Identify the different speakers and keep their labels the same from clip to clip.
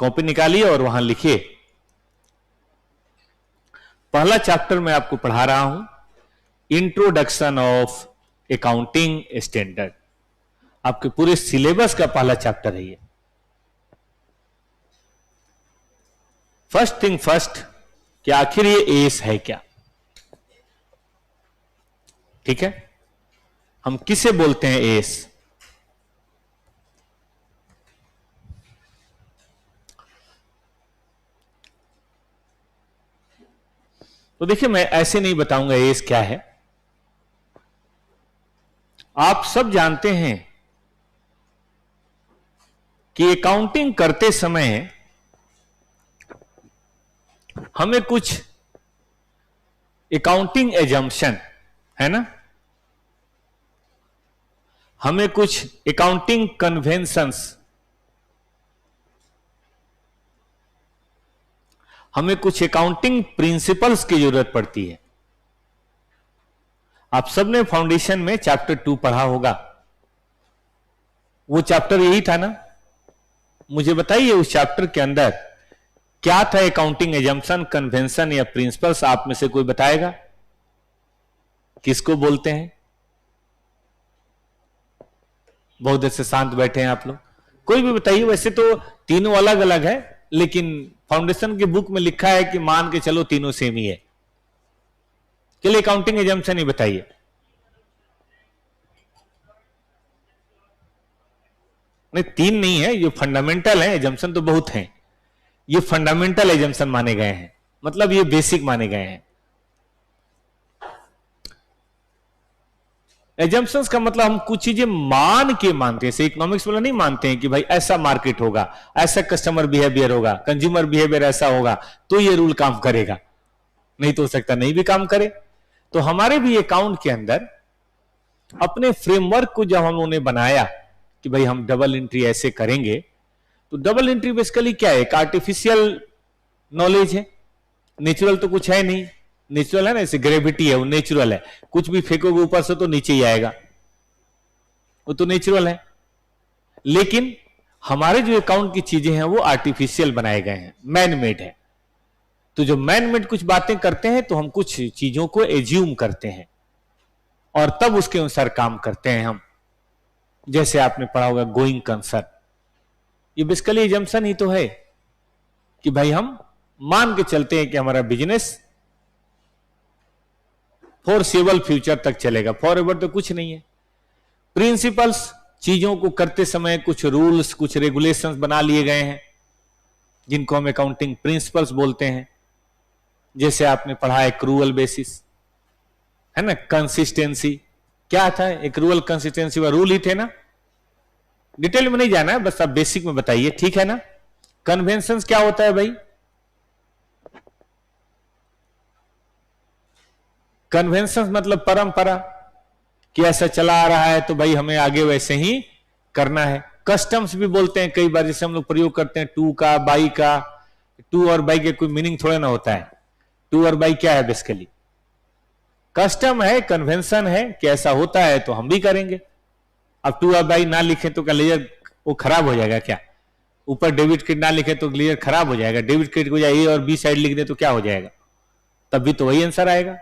Speaker 1: Copy निकालिए और वहां लिखिए। पहला चैप्टर मैं आपको पढ़ा रहा हूं, इंट्रोडक्शन ऑफ अकाउंटिंग स्टैंडर्ड। आपके पूरे सिलेबस का पहला चैप्टर है ये। फर्स्ट थिंग फर्स्ट, कि आखिर ये एस है क्या। ठीक है, हम किसे बोलते हैं एस। तो देखिए, मैं ऐसे नहीं बताऊंगा एस क्या है। आप सब जानते हैं कि अकाउंटिंग करते समय हमें कुछ अकाउंटिंग एजम्पशन है ना, हमें कुछ अकाउंटिंग कन्वेंशंस, हमें कुछ अकाउंटिंग प्रिंसिपल्स की जरूरत पड़ती है। आप सबने फाउंडेशन में चैप्टर 2 पढ़ा होगा, वो चैप्टर यही था ना। मुझे बताइए उस चैप्टर के अंदर क्या था अकाउंटिंग एजम्पशन, कन्वेंशन या प्रिंसिपल्स। आप में से कोई बताएगा किसको बोलते हैं? बहुत देर से शांत बैठे हैं आप लोग, कोई भी बताइए। वैसे तो तीनों अलग अलग है, लेकिन फाउंडेशन की बुक में लिखा है कि मान के चलो तीनों सेम ही है। चलिए अकाउंटिंग एजम्पशन ही बताइए। नहीं, तीन नहीं है, ये फंडामेंटल है। एजम्पशन तो बहुत हैं, ये फंडामेंटल एजम्पशन माने गए हैं, मतलब ये बेसिक माने गए हैं। एजम्पशंस का मतलब हम कुछ चीजें मान के मानते हैं। इकोनॉमिक्स वाला नहीं मानते हैं कि भाई ऐसा मार्केट होगा, ऐसा कस्टमर बिहेवियर होगा, कंज्यूमर बिहेवियर ऐसा होगा तो ये रूल काम करेगा, नहीं तो हो सकता नहीं भी काम करे। तो हमारे भी अकाउंट के अंदर अपने फ्रेमवर्क को जब हम लोगों ने बनाया कि भाई हम डबल एंट्री ऐसे करेंगे, तो डबल एंट्री बेसिकली क्या है? एक आर्टिफिशियल नॉलेज है, नेचुरल तो कुछ है नहीं। नेचुरल है ना, जैसे ग्रेविटी है, वो नेचुरल है। कुछ भी फेंकोगे ऊपर से तो नीचे ही आएगा, वो तो नेचुरल है। लेकिन हमारे जो अकाउंट की चीजें हैं वो आर्टिफिशियल बनाए गए हैं, मैन मेड है। तो जो मैन मेड कुछ बातें करते हैं तो हम कुछ चीजों को एज्यूम करते हैं और तब उसके अनुसार काम करते हैं हम। जैसे आपने पढ़ा होगा गोइंग कंसर्न, ये बेसिकली एजम्पशन ही तो है कि भाई हम मान के चलते हैं कि हमारा बिजनेस फॉरसेबल फ्यूचर तक चलेगा। फॉरएवर तो कुछ नहीं है। प्रिंसिपल्स, चीजों को करते समय कुछ रूल्स, कुछ रेगुलेशंस बना लिए गए हैं जिनको हम अकाउंटिंग प्रिंसिपल्स बोलते हैं। जैसे आपने पढ़ा एक्रूअल बेसिस, है ना, कंसिस्टेंसी। क्या था एक्रूअल कंसिस्टेंसी? वह रूल ही थे ना। डिटेल में नहीं जाना है, बस आप बेसिक में बताइए, ठीक है ना। कन्वेंशंस क्या होता है भाई? कन्वेंशंस मतलब परंपरा, कि ऐसा चला आ रहा है तो भाई हमें आगे वैसे ही करना है। कस्टम्स भी बोलते हैं कई बार, जैसे हम लोग प्रयोग करते हैं टू का, बाई का। टू और बाई के कोई मीनिंग थोड़ा ना होता है। टू और बाई क्या है? बेसिकली कस्टम है, कन्वेंशन है कि ऐसा होता है तो हम भी करेंगे। अब टू और बाई ना लिखे तो क्या लेजर वो खराब हो जाएगा क्या? ऊपर डेबिट क्रेडिट ना लिखे तो लेजर खराब हो जाएगा। डेबिट क्रेडिट को ए और बी साइड लिख दे तो क्या हो जाएगा? तब भी तो वही आंसर आएगा।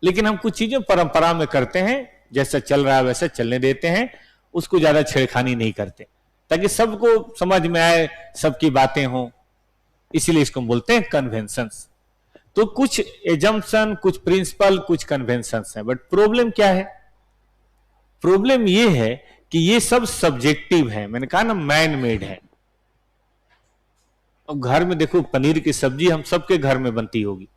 Speaker 1: लेकिन हम कुछ चीजें परंपरा में करते हैं, जैसा चल रहा है वैसा चलने देते हैं, उसको ज्यादा छेड़खानी नहीं करते ताकि सबको समझ में आए, सबकी बातें हों। इसीलिए इसको बोलते हैं कन्वेंशंस। तो कुछ एजम्पशन, कुछ प्रिंसिपल, कुछ कन्वेंशंस हैं। बट प्रॉब्लम क्या है? प्रॉब्लम ये है कि ये सब सब्जेक्टिव है। मैंने कहा ना मैन मेड है। अब घर में देखो, पनीर की सब्जी हम सबके घर में बनती होगी,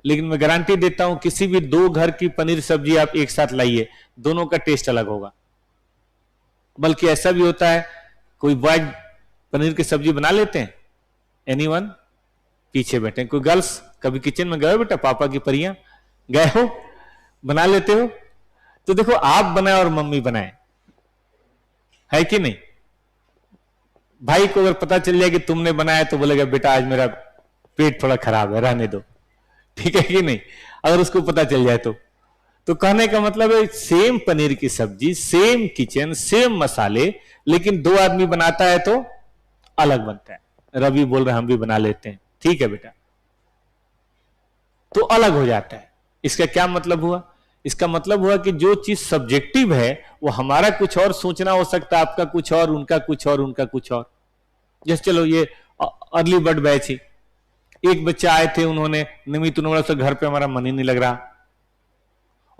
Speaker 1: लेकिन मैं गारंटी देता हूं किसी भी दो घर की पनीर सब्जी आप एक साथ लाइए, दोनों का टेस्ट अलग होगा। बल्कि ऐसा भी होता है, कोई बॉय पनीर की सब्जी बना लेते हैं। एनीवन? पीछे बैठे कोई गर्ल्स कभी किचन में गए हो बेटा? पापा की परियां गए हो? बना लेते हो? तो देखो, आप बनाए और मम्मी बनाए, है कि नहीं? भाई को अगर पता चल जाए कि तुमने बनाया तो बोलेगा बेटा आज मेरा पेट थोड़ा खराब है, रहने दो। ठीक है कि नहीं? अगर उसको पता चल जाए तो कहने का मतलब है सेम पनीर की सब्जी, सेम किचन, सेम मसाले, लेकिन दो आदमी बनाता है तो अलग बनता है। रवि बोल रहे हम भी बना लेते हैं, ठीक है बेटा, तो अलग हो जाता है। इसका क्या मतलब हुआ? इसका मतलब हुआ कि जो चीज सब्जेक्टिव है वो हमारा कुछ और सोचना हो सकता है, आपका कुछ और, उनका कुछ और, उनका कुछ और। जैसे चलो ये अर्ली बर्ड बैच ही, एक बच्चा आए थे, उन्होंने निमित उन्होंने घर पे हमारा मन ही नहीं लग रहा,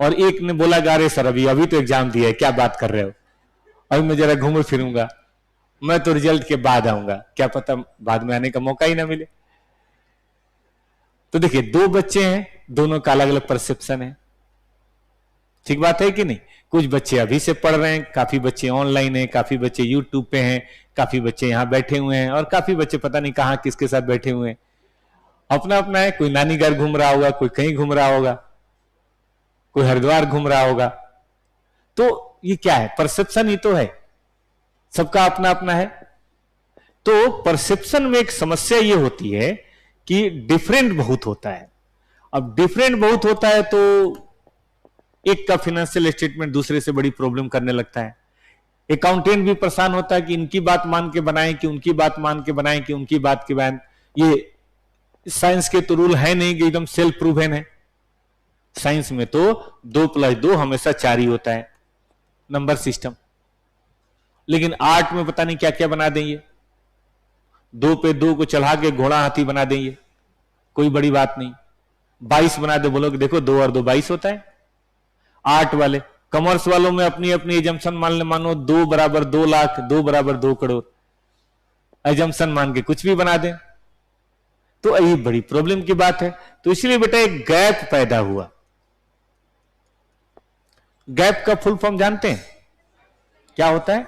Speaker 1: और एक ने बोला गा रे सर अभी तो एग्जाम दिया है, क्या बात कर रहे हो, अभी मैं जरा घूम फिरूंगा, मैं तो रिजल्ट के बाद आऊंगा, क्या पता बाद में आने का मौका ही ना मिले। तो देखिए दो बच्चे हैं, दोनों का अलग अलग परसेप्शन है, ठीक बात है कि नहीं? कुछ बच्चे अभी से पढ़ रहे हैं, काफी बच्चे ऑनलाइन हैं, काफी बच्चे यूट्यूब पे हैं, काफी बच्चे यहां बैठे हुए हैं, और काफी बच्चे पता नहीं कहां किसके साथ बैठे हुए हैं। अपना अपना है, कोई नानी घर घूम रहा होगा, कोई कहीं घूम रहा होगा, कोई हरिद्वार घूम रहा होगा। तो ये क्या है? परसेप्शन ही तो है, सबका अपना अपना है। तो परसेप्शन में एक समस्या ये होती है कि डिफरेंट बहुत होता है। अब डिफरेंट बहुत होता है तो एक का फाइनेंशियल स्टेटमेंट दूसरे से बड़ी प्रॉब्लम करने लगता है। अकाउंटेंट भी परेशान होता है कि इनकी बात मान के बनाएं कि उनकी बात मान के बनाएं कि उनकी बात के बयान। ये साइंस के तो रूल है नहीं कि एकदम सेल्फ प्रूवन है। साइंस में तो 2 + 2 हमेशा 4 ही होता है, नंबर सिस्टम। लेकिन आर्ट में पता नहीं क्या क्या बना देंगे, 2 पे 2 को चढ़ा के घोड़ा हाथी बना देंगे, कोई बड़ी बात नहीं। 22 बना दे, बोलो कि देखो 2 और 2 22 होता है। आर्ट वाले, कॉमर्स वालों में अपनी अपनी एजम्पशन मानो 2 = 2 लाख, 2 = 2 करोड़, एजम्पशन मान के कुछ भी बना दें, तो ये बड़ी प्रॉब्लम की बात है। तो इसलिए बेटा एक गैप पैदा हुआ। गैप का फुल फॉर्म जानते हैं क्या होता है?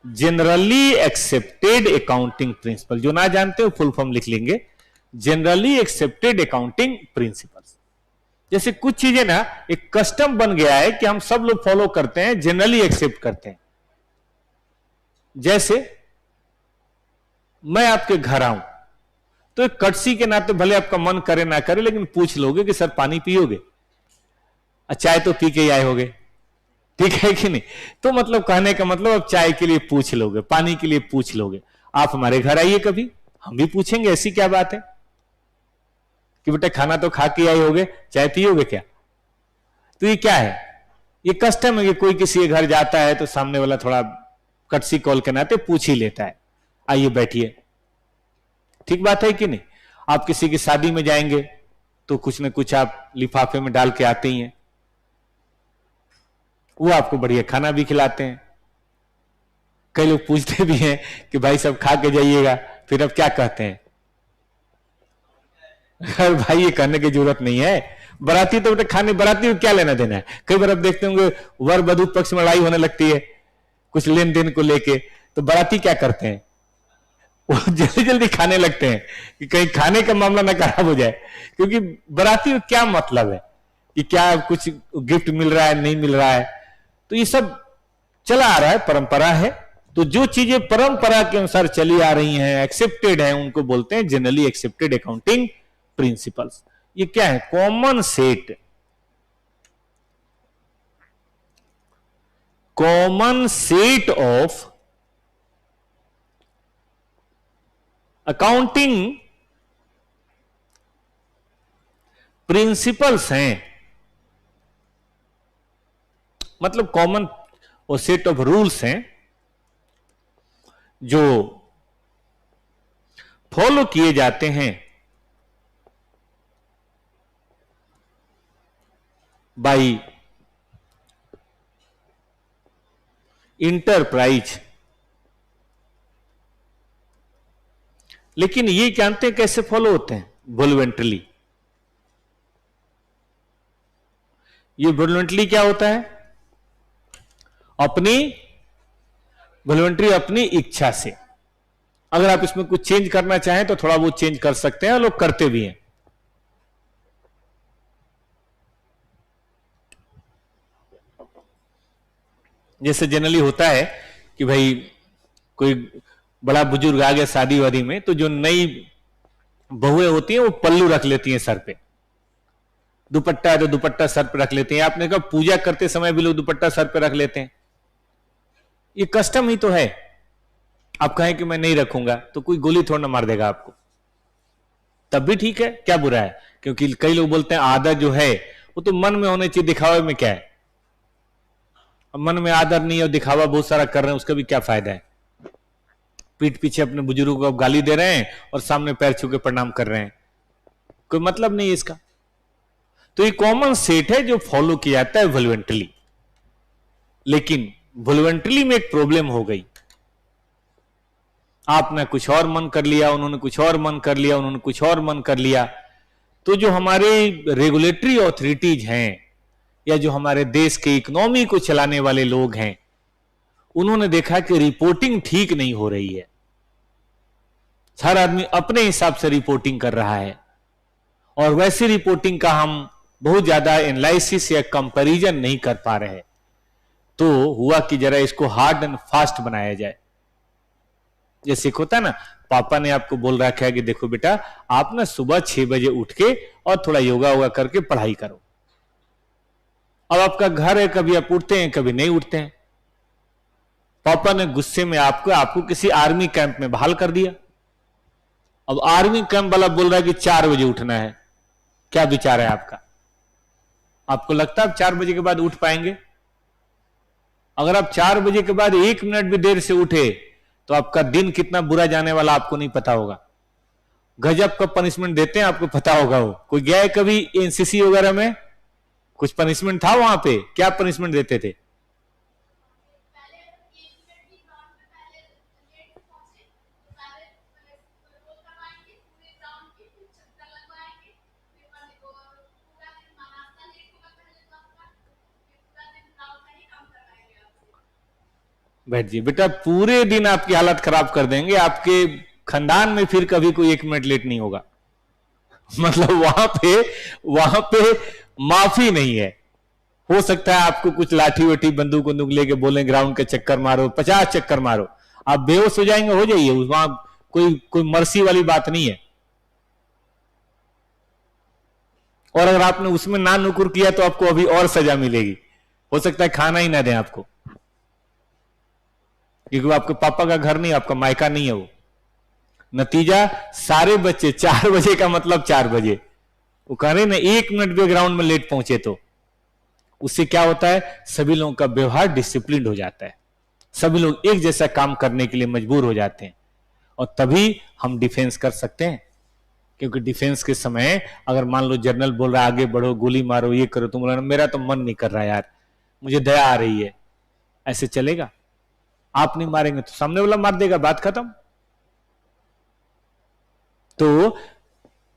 Speaker 1: Generally accepted accounting principle. जो ना जानते हो फुल फॉर्म लिख लेंगे, जनरली एक्सेप्टेड अकाउंटिंग प्रिंसिपल्स। जैसे कुछ चीजें ना एक कस्टम बन गया है कि हम सब लोग फॉलो करते हैं, जनरली एक्सेप्ट करते हैं। जैसे मैं आपके घर आऊं तो एक कटसी के नाते भले आपका मन करे ना करे, लेकिन पूछ लोगे कि सर पानी पियोगे, चाय तो पी के ही आए होगे, ठीक है कि नहीं? तो मतलब कहने का मतलब अब चाय के लिए पूछ लोगे, पानी के लिए पूछ लोगे। आप हमारे घर आइए कभी, हम भी पूछेंगे, ऐसी क्या बात है कि बेटा खाना तो खा के आए होगे, चाय पियोगे क्या? तो ये क्या है? ये कस्टम है कि कोई किसी के घर जाता है तो सामने वाला थोड़ा कटसी कॉल के नाते पूछ ही लेता है, आइए बैठिए, ठीक बात है कि नहीं? आप किसी की शादी में जाएंगे तो कुछ ना कुछ आप लिफाफे में डाल के आते ही हैं, वो आपको बढ़िया खाना भी खिलाते हैं। कई लोग पूछते भी हैं कि भाई सब खा के जाइएगा, फिर अब क्या कहते हैं? अरे भाई ये कहने की जरूरत नहीं है, बराती तो बेटा खाने, बराती को क्या लेना देना है? कई बार आप देखते होंगे वर वधू पक्ष में लड़ाई होने लगती है कुछ लेन देन को लेके, तो बराती क्या करते हैं? वो जल्दी जल्दी खाने लगते हैं कि कहीं खाने का मामला ना खराब हो जाए, क्योंकि बराती को क्या मतलब है कि क्या कुछ गिफ्ट मिल रहा है नहीं मिल रहा है। तो ये सब चला आ रहा है, परंपरा है। तो जो चीजें परंपरा के अनुसार चली आ रही हैं, एक्सेप्टेड हैं, उनको बोलते हैं जनरली एक्सेप्टेड अकाउंटिंग प्रिंसिपल्स। ये क्या है? Common set, common set of accounting principles हैं, मतलब कॉमन और सेट ऑफ रूल्स हैं जो फॉलो किए जाते हैं बाई इंटरप्राइज। लेकिन ये जानते हैं कैसे फॉलो होते हैं? वॉलंटरली। ये वॉलंटरली क्या होता है? अपनी वॉलंटरी, अपनी इच्छा से। अगर आप इसमें कुछ चेंज करना चाहें तो थोड़ा बहुत चेंज कर सकते हैं, लोग करते भी हैं। जैसे जनरली होता है कि भाई कोई बड़ा बुजुर्ग आ गया शादी वादी में, तो जो नई बहुएं होती हैं वो पल्लू रख लेती हैं सर पे, दुपट्टा है तो दुपट्टा सर पे रख लेते हैं। आपने कहा पूजा करते समय भी लोग दुपट्टा सर पे रख लेते हैं, ये कस्टम ही तो है। आप कहें कि मैं नहीं रखूंगा तो कोई गोली थोड़ा ना मार देगा आपको, तब भी ठीक है, क्या बुरा है। क्योंकि कई लोग बोलते हैं आदर जो है वो तो मन में होने चाहिए, दिखावे में क्या है। अब मन में आदर नहीं है और दिखावा बहुत सारा कर रहे हैं, उसका भी क्या फायदा है। पीठ पीछे अपने बुजुर्गों को गाली दे रहे हैं और सामने पैर छू के प्रणाम कर रहे हैं, कोई मतलब नहीं है इसका। तो ये कॉमन सेट है जो फॉलो किया जाता है वॉलंटरी। लेकिन वॉलंटरी में एक प्रॉब्लम हो गई, आपने कुछ और मन कर लिया, उन्होंने कुछ और मन कर लिया, उन्होंने कुछ और मन कर लिया। तो जो हमारे रेगुलेटरी ऑथोरिटीज हैं या जो हमारे देश के इकोनॉमी को चलाने वाले लोग हैं, उन्होंने देखा कि रिपोर्टिंग ठीक नहीं हो रही है। हर आदमी अपने हिसाब से रिपोर्टिंग कर रहा है और वैसी रिपोर्टिंग का हम बहुत ज्यादा एनालिसिस या कंपैरिजन नहीं कर पा रहे। तो हुआ कि जरा इसको हार्ड एंड फास्ट बनाया जाए। जैसे होता है ना, पापा ने आपको बोल रखा है कि देखो बेटा, आप ना सुबह 6 बजे उठ के और थोड़ा योगा वोगा करके पढ़ाई करो। अब आपका घर है, कभी आप उठते हैं कभी नहीं उठते हैं। पापा ने गुस्से में आपको किसी आर्मी कैंप में बहाल कर दिया। अब आर्मी कैंप वाला बोल रहा है कि 4 बजे उठना है। क्या विचार है आपका? आपको लगता है आप 4 बजे के बाद उठ पाएंगे? अगर आप 4 बजे के बाद 1 मिनट भी देर से उठे तो आपका दिन कितना बुरा जाने वाला आपको नहीं पता होगा। गजब का पनिशमेंट देते हैं, आपको पता होगा। वो कोई गया है कभी एनसीसी वगैरह में? कुछ पनिशमेंट था वहां पे? क्या पनिशमेंट देते थे? बैठ जी बेटा, पूरे दिन आपकी हालत खराब कर देंगे। आपके खानदान में फिर कभी कोई 1 मिनट लेट नहीं होगा। मतलब वहां पे माफी नहीं है। हो सकता है आपको कुछ लाठी वठी बंदूक बंदूक लेके बोले ग्राउंड के चक्कर मारो, 50 चक्कर मारो, आप बेहोश हो जाएंगे, हो जाइए। वहां कोई मर्सी वाली बात नहीं है। और अगर आपने उसमें ना नुकुर किया तो आपको अभी और सजा मिलेगी। हो सकता है खाना ही ना दें आपको, क्योंकि वो आपके पापा का घर नहीं, आपका मायका नहीं है वो। नतीजा सारे बच्चे 4 बजे का मतलब 4 बजे, वो कह रहे ना 1 मिनट भी ग्राउंड में लेट पहुंचे तो उससे क्या होता है, सभी लोगों का व्यवहार डिसिप्लिन हो जाता है, सभी लोग एक जैसा काम करने के लिए मजबूर हो जाते हैं। और तभी हम डिफेंस कर सकते हैं। क्योंकि डिफेंस के समय अगर मान लो जनरल बोल रहा है आगे बढ़ो, गोली मारो, ये करो, तुम बोला मेरा तो मन नहीं कर रहा यार, मुझे दया आ रही है, ऐसे चलेगा? आप नहीं मारेंगे तो सामने वाला मार देगा, बात खत्म। तो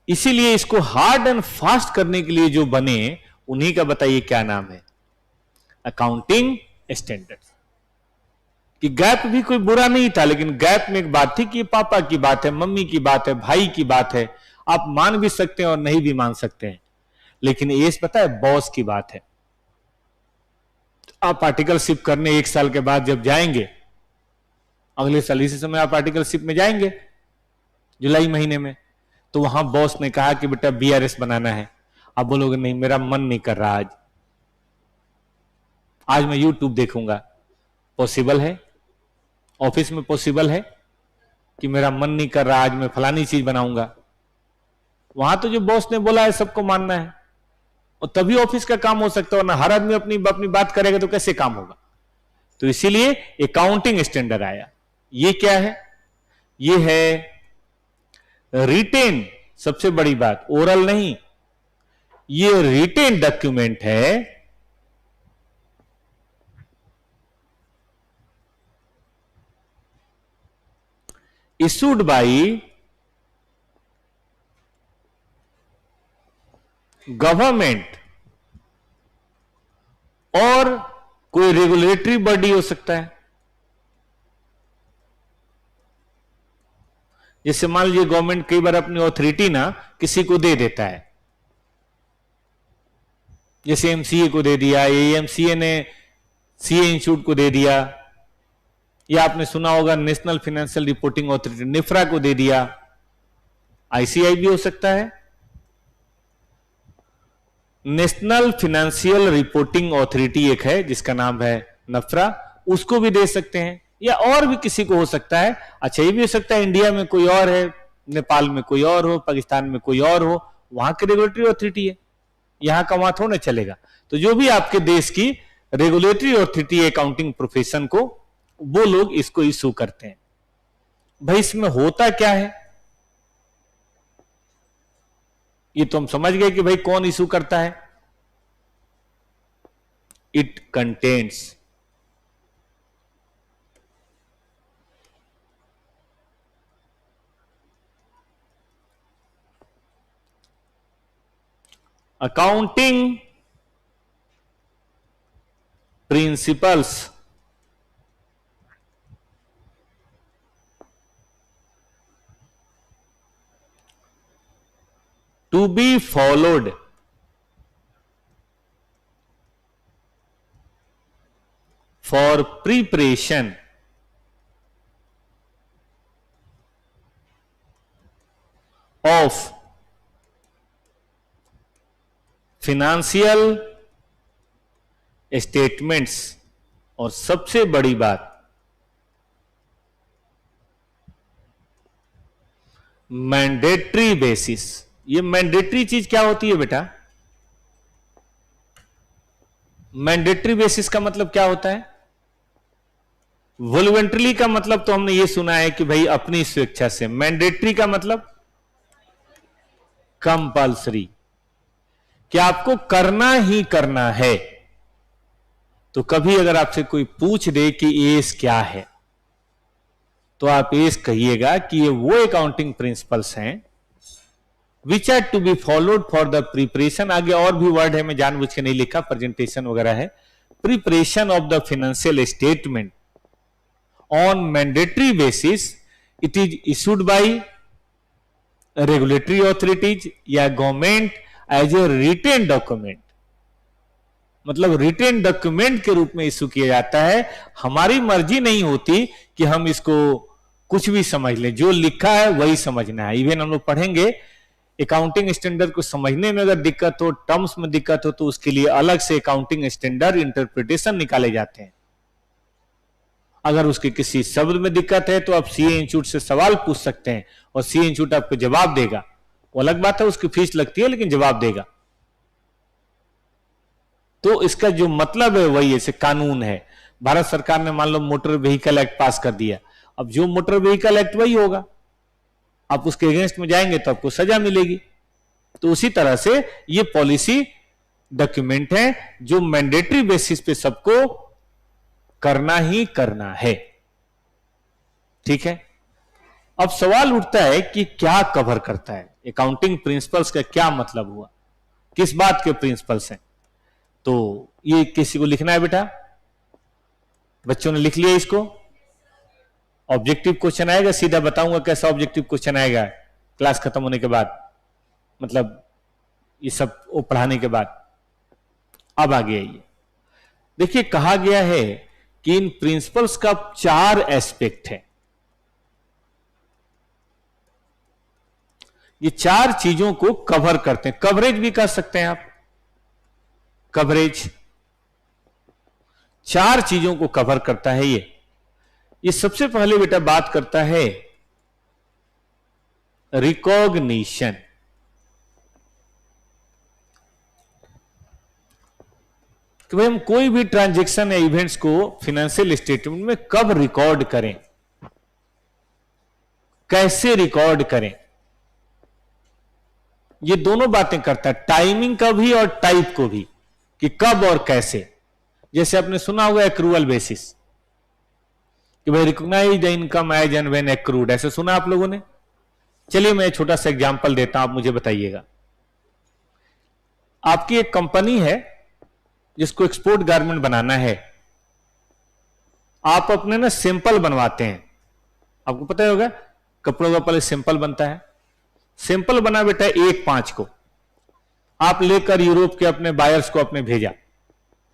Speaker 1: इसीलिए इसको हार्ड एंड फास्ट करने के लिए जो बने उन्हीं का बताइए क्या नाम है? Accounting standards. कि गैप भी कोई बुरा नहीं था, लेकिन गैप में एक बात थी कि पापा की बात है, मम्मी की बात है, भाई की बात है, आप मान भी सकते हैं और नहीं भी मान सकते हैं। लेकिन ये पता है बॉस की बात है। आप आर्टिकलशिप करने 1 साल के बाद जब जाएंगे, अगले साल इसी समय आप आर्टिकलशिप में जाएंगे जुलाई महीने में, तो वहां बॉस ने कहा कि बेटा बीआरएस बनाना है। आप बोलोगे नहीं मेरा मन नहीं कर रहा, आज मैं यूट्यूब देखूंगा। पॉसिबल है? ऑफिस में पॉसिबल है कि मेरा मन नहीं कर रहा, आज मैं फलानी चीज बनाऊंगा? वहां तो जो बॉस ने बोला है सबको मानना है, और तभी ऑफिस का काम हो सकता है, वरना हर आदमी अपनी अपनी बात करेगा तो कैसे काम होगा? तो इसीलिए अकाउंटिंग स्टैंडर्ड आया। ये क्या है? ये है रिटेन। सबसे बड़ी बात ओरल नहीं, ये रिटेन डॉक्यूमेंट है इशूड बाई गवर्नमेंट और कोई रेगुलेटरी बॉडी हो सकता है। जैसे मान लीजिए गवर्नमेंट कई बार अपनी ऑथोरिटी ना किसी को दे देता है, जैसे एमसीए को दे दिया, एमसीए ने सीए इंस्टीट्यूट को दे दिया, या आपने सुना होगा नेशनल फाइनेंशियल रिपोर्टिंग ऑथोरिटी निफ्रा को दे दिया। आईसीआई भी हो सकता है। नेशनल फाइनेंशियल रिपोर्टिंग ऑथोरिटी एक है जिसका नाम है नफ्रा, उसको भी दे सकते हैं। या और भी किसी को हो सकता है। अच्छा, ये भी हो सकता है इंडिया में कोई और है, नेपाल में कोई और हो, पाकिस्तान में कोई और हो, वहां की रेगुलेटरी अथॉरिटी है, यहां का वहां थोड़ा चलेगा। तो जो भी आपके देश की रेगुलेटरी अथॉरिटी है अकाउंटिंग प्रोफेशन को, वो लोग इसको इशू करते हैं। भाई इसमें होता क्या है, ये तो हम समझ गए कि भाई कौन इशू करता है। It contains accounting principles to be followed for preparation of financial statements। और सबसे बड़ी बात, मैंडेटरी बेसिस। ये मैंडेटरी चीज क्या होती है बेटा? मैंडेटरी बेसिस का मतलब क्या होता है? वॉलंटरी का मतलब तो हमने ये सुना है कि भाई अपनी स्वेच्छा से। मैंडेटरी का मतलब कंपल्सरी, कि आपको करना ही करना है। तो कभी अगर आपसे कोई पूछ दे कि एस क्या है, तो आप एस कहिएगा कि ये वो अकाउंटिंग प्रिंसिपल्स हैं which are to be followed for the preparation. आगे और भी वर्ड है, मैं जानबूझ के नहीं लिखा, प्रेजेंटेशन वगैरह है। Preparation of the financial statement on mandatory basis, it is issued by regulatory authorities या government as a written document. मतलब रिटेन डॉक्यूमेंट के रूप में इशू किया जाता है। हमारी मर्जी नहीं होती कि हम इसको कुछ भी समझ लें, जो लिखा है वही समझना है। इवन हम लोग पढ़ेंगे अकाउंटिंग स्टैंडर्ड को समझने में अगर दिक्कत हो, टर्म्स में दिक्कत हो, तो उसके लिए अलग से अकाउंटिंग स्टैंडर्ड इंटरप्रिटेशन निकाले जाते हैं। अगर उसके किसी शब्द में दिक्कत है तो आप सीए इंस्टीट्यूट से सवाल पूछ सकते हैं और सीए इंस्टीट्यूट आपको जवाब देगा। वो अलग बात है, उसकी फीस लगती है, लेकिन जवाब देगा। तो इसका जो मतलब है वही ऐसे कानून है। भारत सरकार ने मान लो मोटर व्हीकल एक्ट पास कर दिया, अब जो मोटर व्हीकल एक्ट वही होगा, आप उसके अगेंस्ट में जाएंगे तो आपको सजा मिलेगी। तो उसी तरह से ये पॉलिसी डॉक्यूमेंट है जो मैंडेटरी बेसिस पे सबको करना ही करना है। ठीक है, अब सवाल उठता है कि क्या कवर करता है अकाउंटिंग प्रिंसिपल्स का, क्या मतलब हुआ, किस बात के प्रिंसिपल्स हैं। तो ये किसी को लिखना है बेटा? बच्चों ने लिख लिया इसको? ऑब्जेक्टिव क्वेश्चन आएगा, सीधा बताऊंगा कैसा ऑब्जेक्टिव क्वेश्चन आएगा क्लास खत्म होने के बाद, मतलब ये सब वो पढ़ाने के बाद। अब आगे आइए, देखिए कहा गया है कि इन प्रिंसिपल्स का 4 एस्पेक्ट है। ये 4 चीजों को कवर करते हैं, कवरेज भी कर सकते हैं आप, कवरेज 4 चीजों को कवर करता है ये सबसे पहले बेटा बात करता है रिकॉग्निशन। कि भाई हम कोई भी ट्रांजैक्शन या इवेंट्स को फाइनेंशियल स्टेटमेंट में कब रिकॉर्ड करें, कैसे रिकॉर्ड करें, ये दोनों बातें करता है, टाइमिंग का भी और टाइप को भी, कि कब और कैसे। जैसे आपने सुना होगा एक्रूअल बेसिस, कि भाई recognise the income as and when accrued, ऐसे सुना आप लोगों ने? चलिए मैं छोटा सा एग्जांपल देता हूं, आप मुझे बताइएगा। आपकी एक कंपनी है जिसको एक्सपोर्ट गारमेंट बनाना है, आप अपने ना सैंपल बनवाते हैं। आपको पता होगा कपड़ों का पहले सैंपल बनता है, सैंपल बना बेटा 1/5 को आप लेकर यूरोप के अपने बायर्स को अपने भेजा,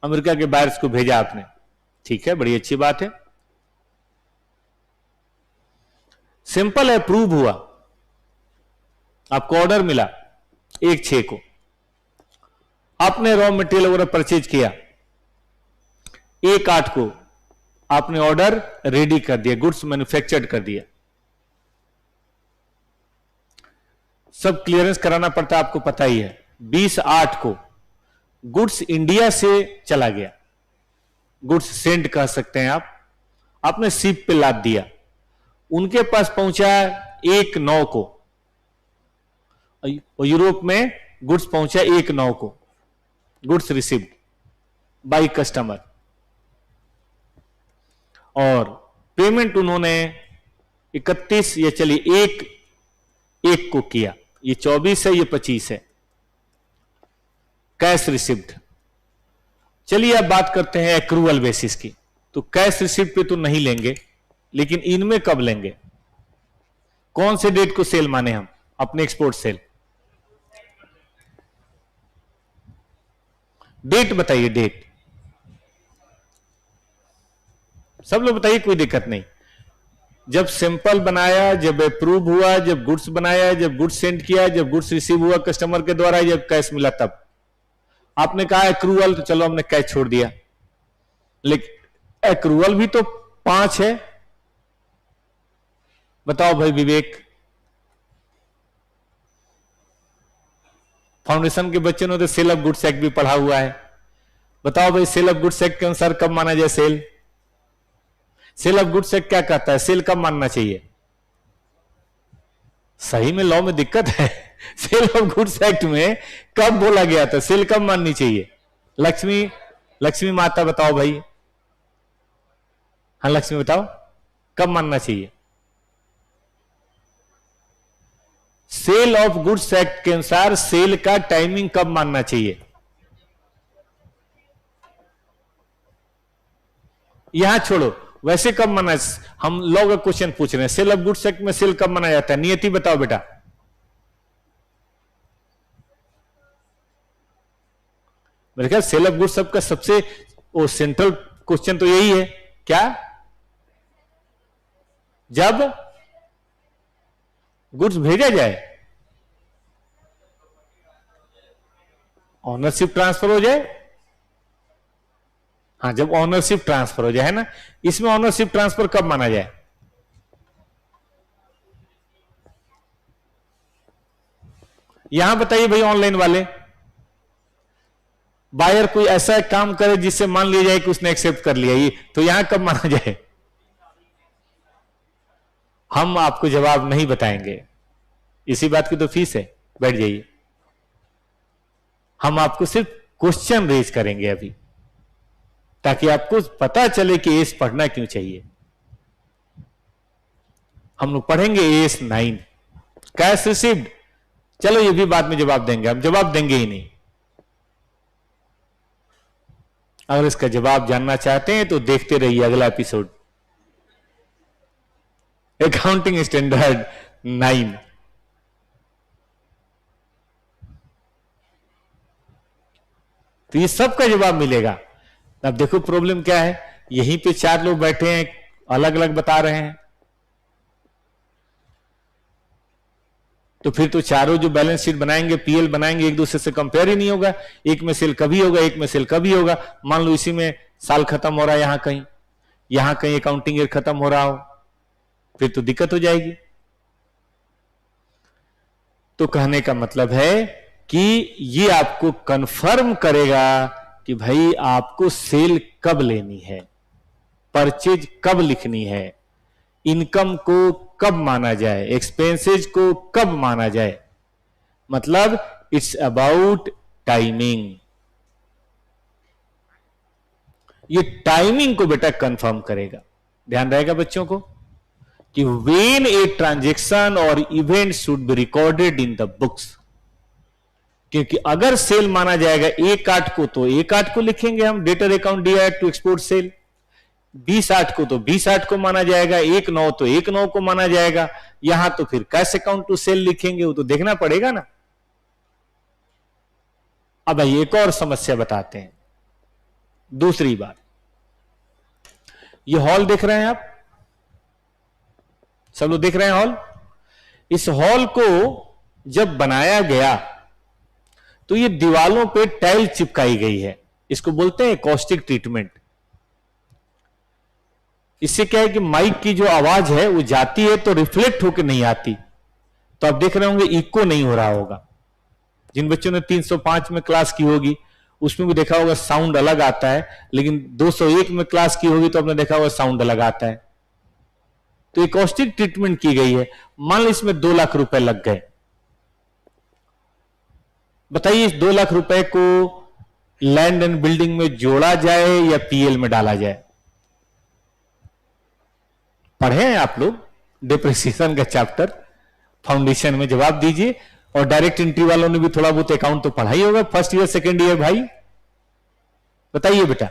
Speaker 1: अमेरिका के बायर्स को भेजा आपने, ठीक है, बड़ी अच्छी बात है। सैंपल अप्रूव हुआ, आपको ऑर्डर मिला 1/6 को, आपने रॉ मटेरियल वगैरह परचेज किया 1/8 को आपने ऑर्डर रेडी कर दिया, गुड्स मैन्युफैक्चर्ड कर दिया, सब क्लियरेंस कराना पड़ता है, आपको पता ही है। 20/8 को गुड्स इंडिया से चला गया, गुड्स सेंड कह सकते हैं आप, आपने शिप पे लाद दिया, उनके पास पहुंचा 1/9 को, और यूरोप में गुड्स पहुंचा 1/9 को, गुड्स रिसीव्ड बाय कस्टमर, और पेमेंट उन्होंने 31 या चलिए 1/1 को किया, ये 24 है, ये 25 है, कैश रिसिप्ट। चलिए अब बात करते हैं एक्रूअल बेसिस की। तो कैश रिसिप्ट पे तो नहीं लेंगे, लेकिन इनमें कब लेंगे? कौन से डेट को सेल माने हम अपने एक्सपोर्ट सेल? डेट बताइए, डेट सब लोग बताइए, कोई दिक्कत नहीं। जब सैंपल बनाया, जब अप्रूव हुआ, जब गुड्स बनाया, जब गुड्स सेंड किया, जब गुड्स रिसीव हुआ कस्टमर के द्वारा, जब कैश मिला तब। आपने कहा एक्रूअल, तो चलो हमने कैश छोड़ दिया, लेकिन एक्रूअल भी तो 5 है। बताओ भाई विवेक, फाउंडेशन के बच्चों ने तो सेल ऑफ गुड्स एक्ट भी पढ़ा हुआ है। बताओ भाई सेल ऑफ गुड्स एक्ट के अनुसार कब माना जाए sale? Sale of goods act क्या कहता है, सेल कब मानना चाहिए? सही में लॉ में दिक्कत है। सेल ऑफ गुड्स एक्ट में कब बोला गया था सेल कब माननी चाहिए? लक्ष्मी माता बताओ भाई, हाँ लक्ष्मी बताओ कब मानना चाहिए? सेल ऑफ गुड्स एक्ट के अनुसार सेल का टाइमिंग कब मानना चाहिए? यहां छोड़ो, वैसे कब माना? हम लॉ का क्वेश्चन पूछ रहे हैं, सेल ऑफ गुड्स एक्ट में सेल कब माना जाता है? नियति बताओ बेटा। मेरे ख्याल सेल ऑफ गुड्स का सबसे वो सेंट्रल क्वेश्चन तो यही है, क्या? जब गुड्स भेजा जाए, ऑनरशिप ट्रांसफर हो जाए। हाँ, जब ऑनरशिप ट्रांसफर हो जाए, है ना। इसमें ऑनरशिप ट्रांसफर कब माना जाए? यहां बताइए भाई, ऑनलाइन वाले बायर कोई ऐसा काम करे जिससे मान लिया जाए कि उसने एक्सेप्ट कर लिया, ये तो यहां कब माना जाए? हम आपको जवाब नहीं बताएंगे, इसी बात की तो फीस है, बैठ जाइए। हम आपको सिर्फ क्वेश्चन रेज करेंगे अभी, ताकि आपको पता चले कि एस पढ़ना क्यों चाहिए। हम लोग पढ़ेंगे एस 9 कैश रिसीव्ड। चलो ये भी बाद में जवाब देंगे, हम जवाब देंगे ही नहीं। अगर इसका जवाब जानना चाहते हैं तो देखते रहिए अगला एपिसोड, अकाउंटिंग स्टैंडर्ड 9। तो ये सब का जवाब मिलेगा। अब देखो प्रॉब्लम क्या है, यहीं पे 4 लोग बैठे हैं, अलग अलग बता रहे हैं, तो फिर तो चारों जो बैलेंस शीट बनाएंगे, पीएल बनाएंगे, एक दूसरे से कंपेयर ही नहीं होगा। एक में सेल कभी होगा, एक में सेल कभी होगा। मान लो इसी में साल खत्म हो रहा है, यहां कहीं अकाउंटिंग ईयर खत्म हो रहा हो, फिर तो दिक्कत हो जाएगी। तो कहने का मतलब है कि ये आपको कंफर्म करेगा कि भाई आपको सेल कब लेनी है, परचेज कब लिखनी है, इनकम को कब माना जाए, एक्सपेंसेज को कब माना जाए। मतलब इट्स अबाउट टाइमिंग। ये टाइमिंग को बेटा कंफर्म करेगा। ध्यान रहेगा बच्चों को कि व्हेन ए ट्रांजैक्शन और event should be recorded in the books. क्योंकि अगर सेल माना जाएगा 1/8 को, तो 1/8 को लिखेंगे हम, debtor account D to export sale. 20/8 को तो 20/8 को माना जाएगा, 1/9 तो 1/9 को माना जाएगा। यहां तो फिर कैश अकाउंट टू सेल लिखेंगे, वो तो देखना पड़ेगा ना। अब भाई एक और समस्या बताते हैं। दूसरी बात, ये हॉल देख रहे हैं आप, सब लोग देख रहे हैं हॉल। इस हॉल को जब बनाया गया तो ये दीवालों पे टाइल चिपकाई गई है, इसको बोलते हैं कॉस्टिक ट्रीटमेंट। इससे क्या है कि माइक की जो आवाज है वो जाती है तो रिफ्लेक्ट होकर नहीं आती, तो आप देख रहे होंगे इको नहीं हो रहा होगा। जिन बच्चों ने 305 में क्लास की होगी उसमें भी देखा होगा साउंड अलग आता है, लेकिन 201 में क्लास की होगी तो आपने देखा होगा साउंड अलग आता है। तो एकॉस्टिक ट्रीटमेंट की गई है। मान लो इसमें 2 लाख रुपए लग गए, बताइए इस 2 लाख रुपए को लैंड एंड बिल्डिंग में जोड़ा जाए या पीएल में डाला जाए? पढ़े हैं आप लोग डिप्रिसिएशन का चैप्टर फाउंडेशन में? जवाब दीजिए। और डायरेक्ट एंट्री वालों ने भी थोड़ा बहुत अकाउंट तो पढ़ा ही होगा, फर्स्ट ईयर सेकेंड ईयर। भाई बताइए बेटा,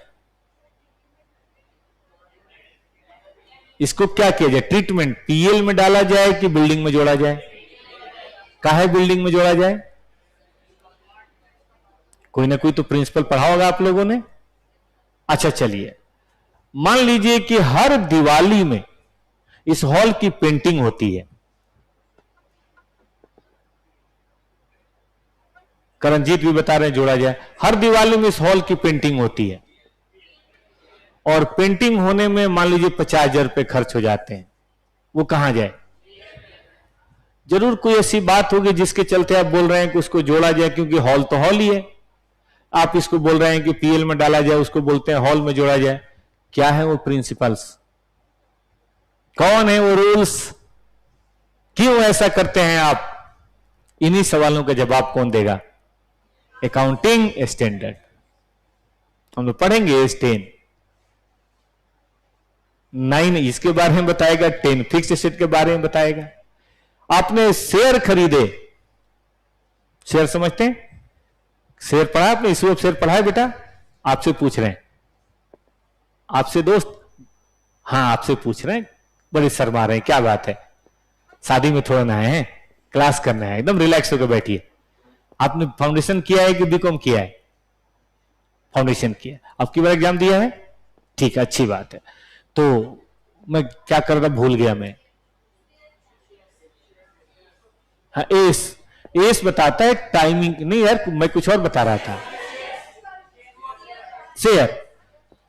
Speaker 1: इसको क्या किया जाए? ट्रीटमेंट पीएल में डाला जाए कि बिल्डिंग में जोड़ा जाए? काहे बिल्डिंग में जोड़ा जाए? कोई ना कोई तो प्रिंसिपल पढ़ा होगा आप लोगों ने। अच्छा चलिए, मान लीजिए कि हर दिवाली में इस हॉल की पेंटिंग होती है। करणजीत भी बता रहे हैं जोड़ा जाए। हर दिवाली में इस हॉल की पेंटिंग होती है और पेंटिंग होने में मान लीजिए 50,000 रुपए खर्च हो जाते हैं, वो कहां जाए? जरूर कोई ऐसी बात होगी जिसके चलते आप बोल रहे हैं कि उसको जोड़ा जाए, क्योंकि हॉल तो हॉल ही है। आप इसको बोल रहे हैं कि पीएल में डाला जाए, उसको बोलते हैं हॉल में जोड़ा जाए। क्या है वो प्रिंसिपल्स? कौन है वो रूल्स? क्यों ऐसा करते हैं आप? इन्हीं सवालों का जवाब कौन देगा? अकाउंटिंग स्टैंडर्ड हम लोग पढ़ेंगे। 9 इसके बारे में बताएगा, 10 फिक्स एसेट के बारे में बताएगा। आपने शेयर खरीदे, शेयर समझते हैं? शेयर पढ़ा आपने? इशू ऑफ शेयर पढ़ा है बेटा? आपसे पूछ रहे हैं, आपसे दोस्त। हाँ आपसे पूछ रहे हैं, बड़े शर्मा रहे हैं, क्या बात है? शादी में थोड़ा ना आए हैं, क्लास करना है, एकदम रिलैक्स होकर बैठिए। आपने फाउंडेशन किया है कि बीकॉम किया है? फाउंडेशन किया। अब की बार एग्जाम दिया है? ठीक है, अच्छी बात है। तो मैं क्या कर रहा, भूल गया मैं। हाँ एस बताता है टाइमिंग। नहीं यार, मैं कुछ और बता रहा था।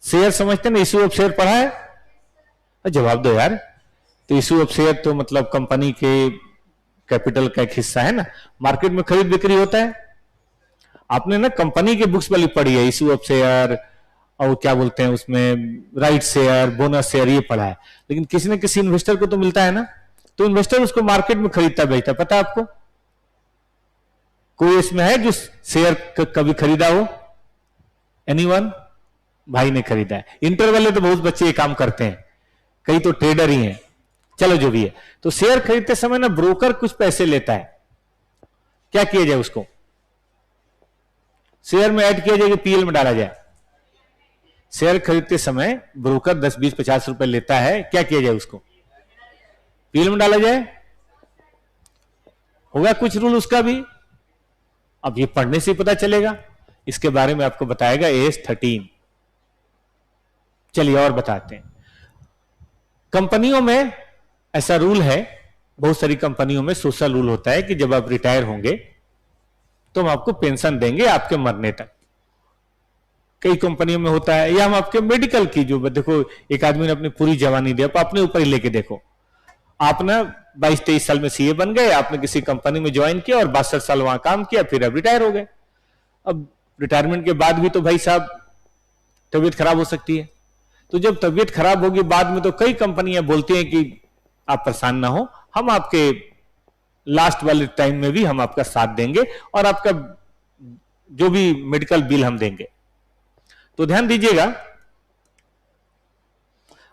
Speaker 1: शेयर समझते ना? इशू ऑफ शेयर पढ़ा है? जवाब दो यार। तो इशू ऑफ शेयर तो मतलब कंपनी के कैपिटल का एक हिस्सा है ना, मार्केट में खरीद बिक्री होता है। आपने ना कंपनी के बुक्स वाली पढ़ी है, इशू ऑफ शेयर और क्या बोलते हैं उसमें, राइट शेयर, बोनस शेयर, ये पढ़ा है। लेकिन किसी न किसी इन्वेस्टर को तो मिलता है ना, तो इन्वेस्टर उसको मार्केट में खरीदता बेचता, पता है आपको? कोई इसमें है जो शेयर कभी खरीदा हो? एनीवन? भाई ने खरीदा है। इंटर वाले तो बहुत बच्चे ये काम करते हैं, कई तो ट्रेडर ही हैं। चलो जो भी है, तो शेयर खरीदते समय ना ब्रोकर कुछ पैसे लेता है। क्या किया जाए उसको? शेयर में ऐड किया जाए कि पीएल में डाला जाए? शेयर खरीदते समय ब्रोकर 10, 20, 50 रुपए लेता है, क्या किया जाए उसको? पीएल में डाला जाए? होगा कुछ रूल उसका भी, अब ये पढ़ने से पता चलेगा। इसके बारे में आपको बताएगा AS 13। चलिए और बताते हैं। कंपनियों में ऐसा रूल है, बहुत सारी कंपनियों में सोशल रूल होता है कि जब आप रिटायर होंगे तो हम आपको पेंशन देंगे आपके मरने तक। कई कंपनियों में होता है, या हम आपके मेडिकल की, जो देखो एक आदमी ने अपनी पूरी जवानी दी, आप अपने ऊपर ही लेके देखो। आप ना 22-23 साल में सीए बन गए, आपने किसी कंपनी में ज्वाइन किया और 62 साल वहां काम किया, फिर अब रिटायर हो गए। अब रिटायरमेंट के बाद भी तो भाई साहब तबीयत खराब हो सकती है। तो जब तबीयत खराब होगी बाद में, तो कई कंपनियां बोलती हैं कि आप परेशान ना हो, हम आपके लास्ट वाले टाइम में भी हम आपका साथ देंगे और आपका जो भी मेडिकल बिल हम देंगे। तो ध्यान दीजिएगा,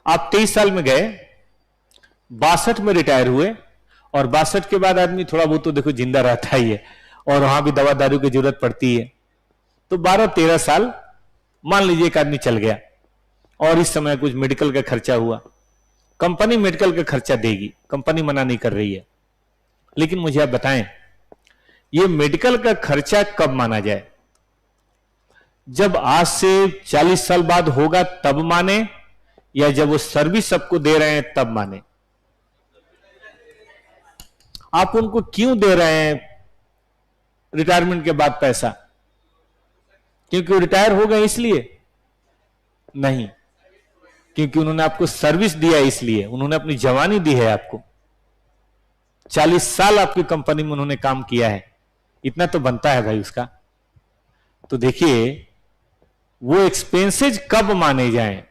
Speaker 1: आप 23 साल में गए, 62 में रिटायर हुए, और 62 के बाद आदमी थोड़ा बहुत तो देखो जिंदा रहता ही है, और वहां भी दवा दारू की जरूरत पड़ती है। तो 12-13 साल मान लीजिए एक आदमी चल गया, और इस समय कुछ मेडिकल का खर्चा हुआ। कंपनी मेडिकल का खर्चा देगी, कंपनी मना नहीं कर रही है। लेकिन मुझे आप बताएं, ये मेडिकल का खर्चा कब माना जाए? जब आज से 40 साल बाद होगा तब माने, या जब वो सर्विस सबको दे रहे हैं तब माने? आप उनको क्यों दे रहे हैं रिटायरमेंट के बाद पैसा? क्योंकि वो रिटायर हो गए इसलिए? नहीं, क्योंकि उन्होंने आपको सर्विस दिया, इसलिए उन्होंने अपनी जवानी दी है आपको। 40 साल आपकी कंपनी में उन्होंने काम किया है, इतना तो बनता है भाई उसका। तो देखिए वो एक्सपेंसेज कब माने जाएं,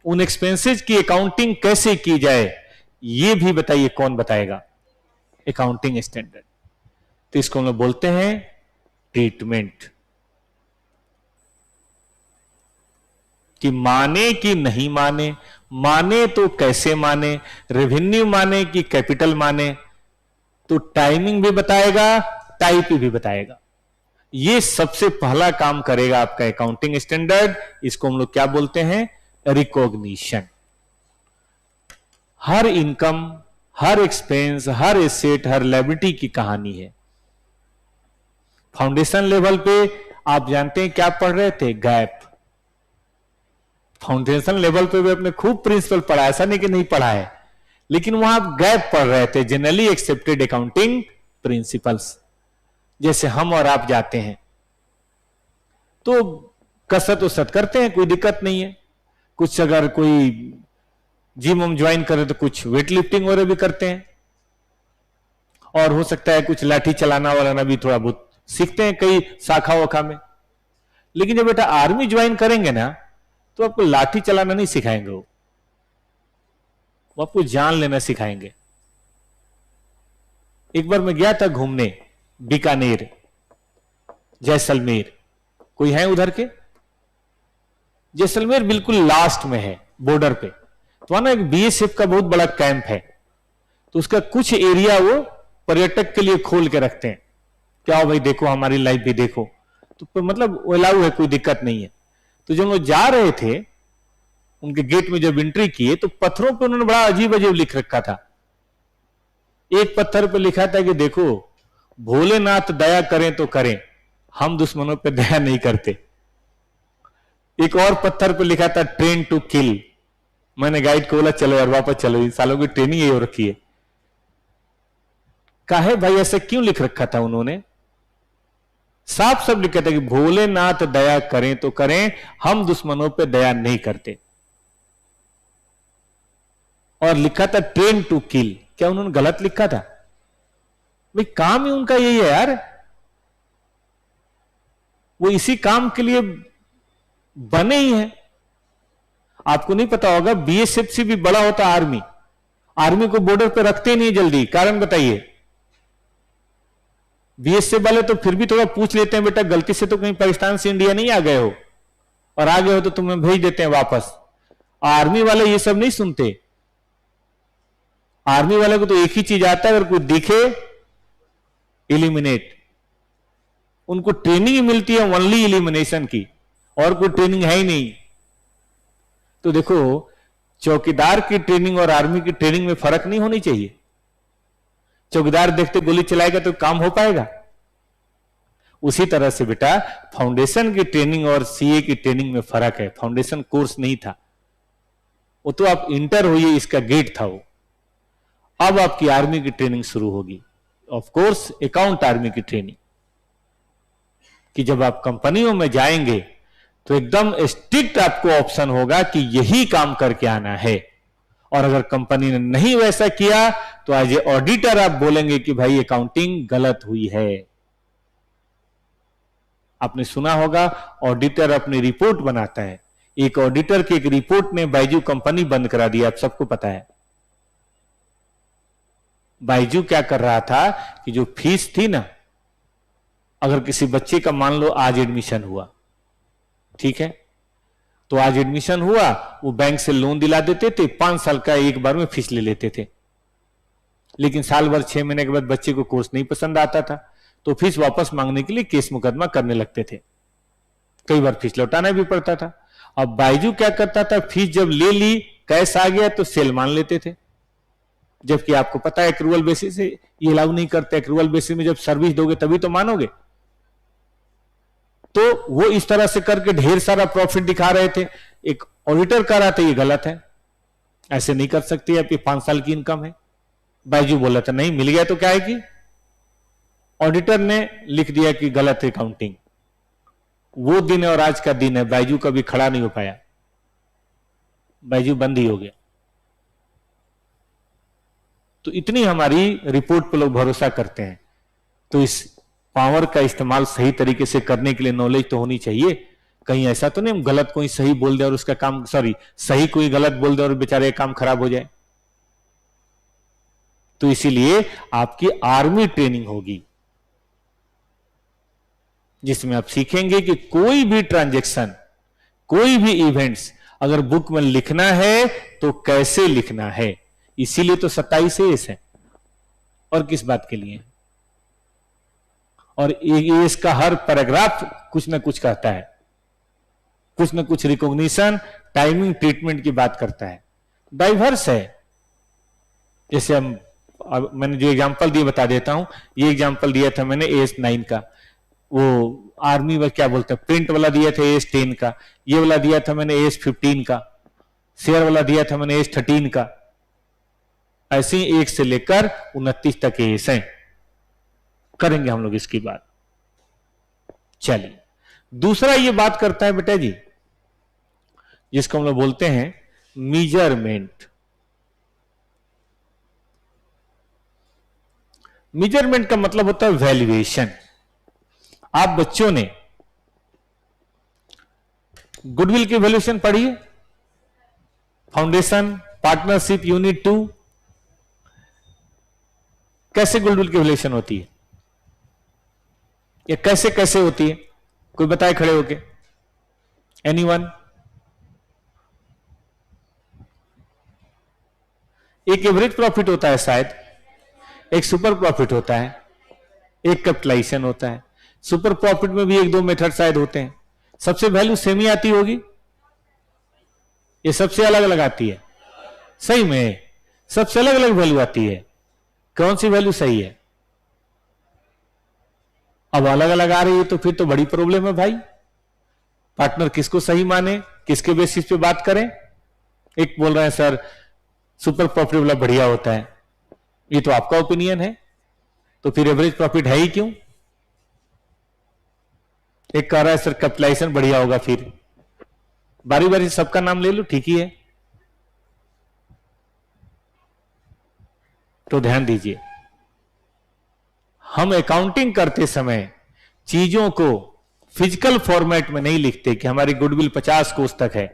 Speaker 1: उन एक्सपेंसेज की अकाउंटिंग कैसे की जाए, ये भी बताइए कौन बताएगा? Accounting standard. तो इसको हम लोग बोलते हैं ट्रीटमेंट। कि माने कि नहीं माने, माने तो कैसे माने, रेवेन्यू माने कि कैपिटल माने, तो टाइमिंग भी बताएगा, टाइप भी बताएगा। ये सबसे पहला काम करेगा आपका अकाउंटिंग स्टैंडर्ड। इसको हम लोग क्या बोलते हैं? रिकॉग्निशन। हर इनकम, हर एक्सपेंस, हर एसेट, हर लायबिलिटी की कहानी है। फाउंडेशन लेवल पे आप जानते हैं क्या पढ़ रहे थे? गैप। फाउंडेशन लेवल पे भी आपने खूब प्रिंसिपल पढ़ा, ऐसा नहीं कि नहीं पढ़ा है, लेकिन वहां आप गैप पढ़ रहे थे, जनरली एक्सेप्टेड अकाउंटिंग प्रिंसिपल्स। जैसे हम और आप जाते हैं तो कसरत उसरत करते हैं, कोई दिक्कत नहीं है। कुछ अगर कोई जिम हम ज्वाइन करे तो कुछ वेट लिफ्टिंग वगैरह भी करते हैं, और हो सकता है कुछ लाठी चलाना वालाना भी थोड़ा बहुत सीखते हैं कई शाखा वाखा में। लेकिन जब बेटा आर्मी ज्वाइन करेंगे ना, तो आपको लाठी चलाना नहीं सिखाएंगे, वो आपको जान लेना सिखाएंगे। एक बार मैं गया था घूमने बीकानेर, जैसलमेर। कोई है उधर के? जैसलमेर बिल्कुल लास्ट में है, बॉर्डर पे। तो वहां ना एक बीएसएफ का बहुत बड़ा कैंप है, तो उसका कुछ एरिया वो पर्यटक के लिए खोल के रखते हैं। क्या हो भाई, देखो हमारी लाइफ भी देखो। तो मतलब अलाउ है, कोई दिक्कत नहीं है। तो जब वो जा रहे थे, उनके गेट में जब एंट्री किए, तो पत्थरों पे उन्होंने बड़ा अजीब अजीब लिख रखा था। एक पत्थर पे लिखा था कि देखो, भोलेनाथ दया करें तो करें, हम दुश्मनों पे दया नहीं करते। एक और पत्थर पे लिखा था ट्रेन टू किल। मैंने गाइड को बोला चलो यार वापस चलो, इन सालों की ट्रेनिंग यही हो रखी है। काहे भाई ऐसे क्यों लिख रखा था उन्होंने? साफ सब लिखा था कि भोलेनाथ दया करें तो करें, हम दुश्मनों पे दया नहीं करते। और लिखा था ट्रेन टू किल। क्या उन्होंने गलत लिखा था? भाई काम ही उनका यही है यार, वो इसी काम के लिए बने ही हैं। आपको नहीं पता होगा, बीएसएफ से भी बड़ा होता आर्मी। आर्मी को बॉर्डर पे रखते नहीं जल्दी, कारण बताइए? बीएसएफ वाले तो फिर भी थोड़ा पूछ लेते हैं, बेटा गलती से तो कहीं पाकिस्तान से इंडिया नहीं आ गए हो, और आ गए हो तो तुम्हें भेज देते हैं वापस। आर्मी वाले ये सब नहीं सुनते। आर्मी वाले को तो एक ही चीज आता है, अगर कोई दिखे एलिमिनेट। उनको ट्रेनिंग ही मिलती है ओनली एलिमिनेशन की, और कोई ट्रेनिंग है ही नहीं। तो देखो, चौकीदार की ट्रेनिंग और आर्मी की ट्रेनिंग में फर्क नहीं होनी चाहिए। चौकीदार देखते गोली चलाएगा तो काम हो पाएगा? उसी तरह से बेटा फाउंडेशन की ट्रेनिंग और सीए की ट्रेनिंग में फर्क है। फाउंडेशन कोर्स नहीं था वो, तो आप इंटर हुई, इसका गेट था वो। अब आपकी आर्मी की ट्रेनिंग शुरू होगी, ऑफ कोर्स अकाउंट आर्मी की ट्रेनिंग, कि जब आप कंपनियों में जाएंगे तो एकदम स्ट्रिक्ट आपको ऑप्शन होगा कि यही काम करके आना है। और अगर कंपनी ने नहीं वैसा किया तो एज ए ऑडिटर आप बोलेंगे कि भाई अकाउंटिंग गलत हुई है। आपने सुना होगा ऑडिटर अपनी रिपोर्ट बनाता है। एक ऑडिटर की एक रिपोर्ट ने बायजू कंपनी बंद करा दी, आप सबको पता है। बायजू क्या कर रहा था कि जो फीस थी ना, अगर किसी बच्चे का मान लो आज एडमिशन हुआ, ठीक है, तो आज एडमिशन हुआ, वो बैंक से लोन दिला देते थे, 5 साल का एक बार में फीस ले लेते थे। लेकिन साल भर 6 महीने के बाद बच्चे को कोर्स नहीं पसंद आता था, तो फीस वापस मांगने के लिए केस मुकदमा करने लगते थे। कई बार फीस लौटाना भी पड़ता था। अब बायजू क्या करता था, फीस जब ले ली, कैश आ गया तो सेल मान लेते थे। जबकि आपको पता है एक्रूअल बेसिस से ये अलाउ नहीं करते। एक्रूअल बेसिस में जब सर्विस दोगे तभी तो मानोगे। तो वो इस तरह से करके ढेर सारा प्रॉफिट दिखा रहे थे। एक ऑडिटर कह रहा था ये गलत है, ऐसे नहीं कर सकती, आपकी 5 साल की इनकम है। बायजू बोला था नहीं, मिल गया तो क्या है कि ऑडिटर ने लिख दिया कि गलत है अकाउंटिंग। वो दिन और आज का दिन है, बायजू कभी खड़ा नहीं हो पाया। बैजू बंद ही हो गया। तो इतनी हमारी रिपोर्ट पर लोग भरोसा करते हैं। तो इस पावर का इस्तेमाल सही तरीके से करने के लिए नॉलेज तो होनी चाहिए। कहीं ऐसा तो नहीं हम गलत कोई सही बोल दे और उसका काम, सॉरी, सही कोई गलत बोल दे और बेचारे काम खराब हो जाए। तो इसीलिए आपकी आर्मी ट्रेनिंग होगी, जिसमें आप सीखेंगे कि कोई भी ट्रांजैक्शन, कोई भी इवेंट्स अगर बुक में लिखना है तो कैसे लिखना है। इसीलिए तो 27 एस है, और किस बात के लिए। और इसका हर पैराग्राफ कुछ ना कुछ कहता है, कुछ ना कुछ रिकॉग्निशन, टाइमिंग, ट्रीटमेंट की बात करता है। डाइवर्स है। जैसे अब मैंने जो एग्जांपल दिए बता देता हूं। ये एग्जांपल दिया था मैंने AS9 का, वो आर्मी में क्या बोलते हैं, प्रिंट वाला दिया था AS10 का। ये वाला दिया था मैंने AS15 का। शेयर वाला दिया था मैंने AS13 का। ऐसे ही 1 से लेकर 29 तक AS हैं। करेंगे हम लोग इसकी बात। चलिए, दूसरा ये बात करता है बेटा जी, जिसको हम लोग बोलते हैं मेजरमेंट। मेजरमेंट का मतलब होता है वैल्यूएशन। आप बच्चों ने गुडविल की वैल्यूएशन पढ़ी है, फाउंडेशन, पार्टनरशिप, यूनिट 2। कैसे गुडविल की वैल्यूएशन होती है, या कैसे कैसे होती है, कोई बताए खड़े होके। एनीवन? एक एवरेज प्रॉफिट होता है शायद, एक सुपर प्रॉफिट होता है, एक कैपिटलाइजेशन होता है। सुपर प्रॉफिट में भी 1-2 मेथड शायद होते हैं। सबसे वैल्यू सेम ही आती होगी, ये सबसे अलग अलग आती है। सही में सबसे अलग अलग वैल्यू आती है। कौन सी वैल्यू सही है? अब अलग अलग आ रही है तो फिर तो बड़ी प्रॉब्लम है भाई। पार्टनर किसको सही माने, किसके बेसिस पे बात करें। एक बोल रहे हैं सर सुपर प्रॉफिट वाला बढ़िया होता है, ये तो आपका ओपिनियन है, तो फिर एवरेज प्रॉफिट है ही क्यों। एक कह रहा है सर कैपिटलाइजेशन बढ़िया होगा। फिर बारी बारी सबका नाम ले लो, ठीक ही है। तो ध्यान दीजिए, हम अकाउंटिंग करते समय चीजों को फिजिकल फॉर्मेट में नहीं लिखते कि हमारी गुडविल 50 कोष तक है।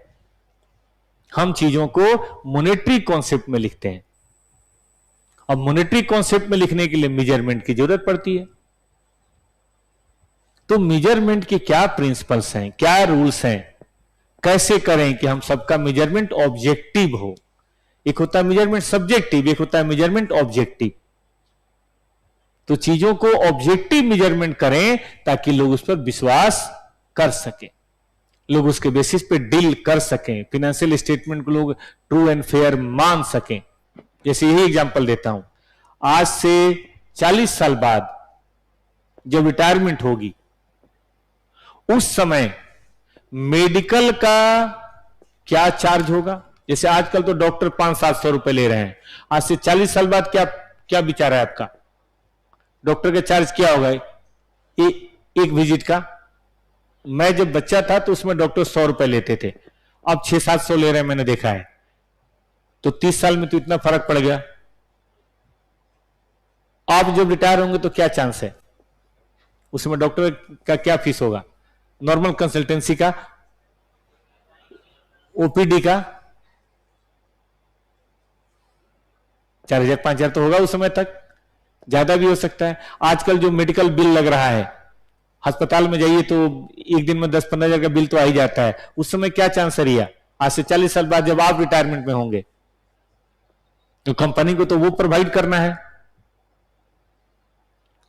Speaker 1: हम चीजों को मॉनेटरी कॉन्सेप्ट में लिखते हैं। अब मॉनेटरी कॉन्सेप्ट में लिखने के लिए मेजरमेंट की जरूरत पड़ती है। तो मेजरमेंट के क्या प्रिंसिपल्स हैं, क्या रूल्स हैं, कैसे करें कि हम सबका मेजरमेंट ऑब्जेक्टिव हो। एक होता है मेजरमेंट सब्जेक्टिव, एक होता है मेजरमेंट ऑब्जेक्टिव। तो चीजों को ऑब्जेक्टिव मेजरमेंट करें ताकि लोग उस पर विश्वास कर सकें, लोग उसके बेसिस पे डील कर सकें, फाइनेंशियल स्टेटमेंट को लोग ट्रू एंड फेयर मान सकें। जैसे यही एग्जांपल देता हूं, आज से 40 साल बाद जब रिटायरमेंट होगी, उस समय मेडिकल का क्या चार्ज होगा। जैसे आजकल तो डॉक्टर 500-700 रुपए ले रहे हैं, आज से 40 साल बाद क्या क्या विचार है आपका, डॉक्टर का चार्ज क्या होगा एक विजिट का। मैं जब बच्चा था तो उसमें डॉक्टर 100 रुपए लेते थे, अब 600-700 ले रहे हैं, मैंने देखा है। तो 30 साल में तो इतना फर्क पड़ गया। आप जब रिटायर होंगे तो क्या चांस है, उसमें डॉक्टर का क्या फीस होगा, नॉर्मल कंसल्टेंसी का, ओपीडी का 4,000-5,000 तो होगा उस समय तक, ज्यादा भी हो सकता है। आजकल जो मेडिकल बिल लग रहा है, अस्पताल में जाइए तो एक दिन में 10-15 हजार का बिल तो आ ही जाता है। उस समय क्या चांस है रिया, आज से 40 साल बाद जब आप रिटायरमेंट में होंगे तो कंपनी को तो वो प्रोवाइड करना है।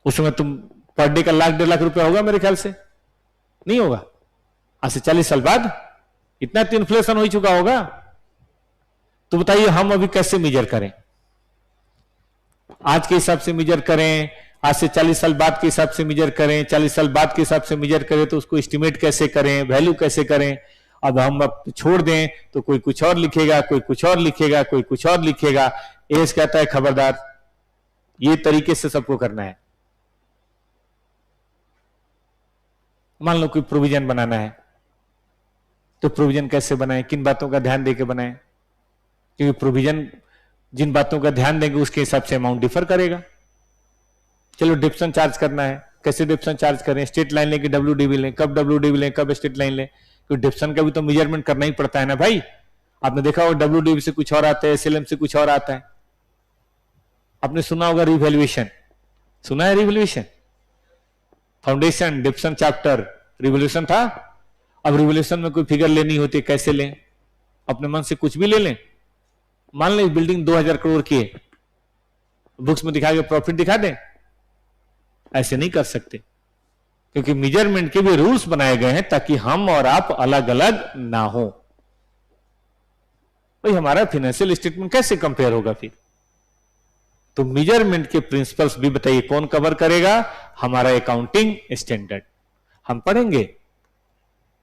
Speaker 1: उस समय तुम पर डे का 1,00,000-1.5 लाख रुपया होगा मेरे ख्याल से, नहीं होगा। आज से 40 साल बाद इतना तो इन्फ्लेशन हो चुका होगा। तो बताइए हम अभी कैसे मेजर करें, आज के हिसाब से मेजर करें, आज से 40 साल बाद के हिसाब से मेजर करें, 40 साल बाद के हिसाब से मेजर करें, तो उसको एस्टिमेट कैसे करें, वैल्यू कैसे करें। अब हम छोड़ दें तो कोई कुछ और लिखेगा, कोई कुछ और लिखेगा, कोई कुछ और लिखेगा। एस कहता है खबरदार, ये तरीके से सबको करना है। मान लो कोई प्रोविजन बनाना है, तो प्रोविजन कैसे बनाएं, किन बातों का ध्यान देकर बनाएं। क्योंकि प्रोविजन जिन बातों का ध्यान देंगे उसके हिसाब से अमाउंट डिफर करेगा। चलो डिप्शन चार्ज करना है, कैसे डिप्शन चार्ज करें, स्ट्रेट लाइन लें कि WDV लें, कब WDV लें, कब स्ट्रेट लाइन लें, क्योंकि डिप्शन का भी तो मेजरमेंट करना ही पड़ता है ना भाई। आपने देखा होगा WDV से कुछ और आता है, SLM से कुछ और आता है। आपने सुना होगा रिवैल्यूएशन, सुना है रिवैल्यूएशन? फाउंडेशन, डिप्शन चैप्टर, रिवॉल्यूशन था। अब रिवॉल्यूशन में कोई फिगर लेनी होती है, कैसे लें? अपने मन से कुछ भी ले लें। मान लें बिल्डिंग 2000 करोड़ की है, बुक्स में दिखा के प्रॉफिट दिखा दें? ऐसे नहीं कर सकते, क्योंकि मेजरमेंट के भी रूल्स बनाए गए हैं ताकि हम और आप अलग अलग ना हो। भाई हमारा फाइनेंशियल स्टेटमेंट कैसे कंपेयर होगा फिर? तो मेजरमेंट के प्रिंसिपल्स भी बताइए कौन कवर करेगा? हमारा अकाउंटिंग स्टैंडर्ड। हम पढ़ेंगे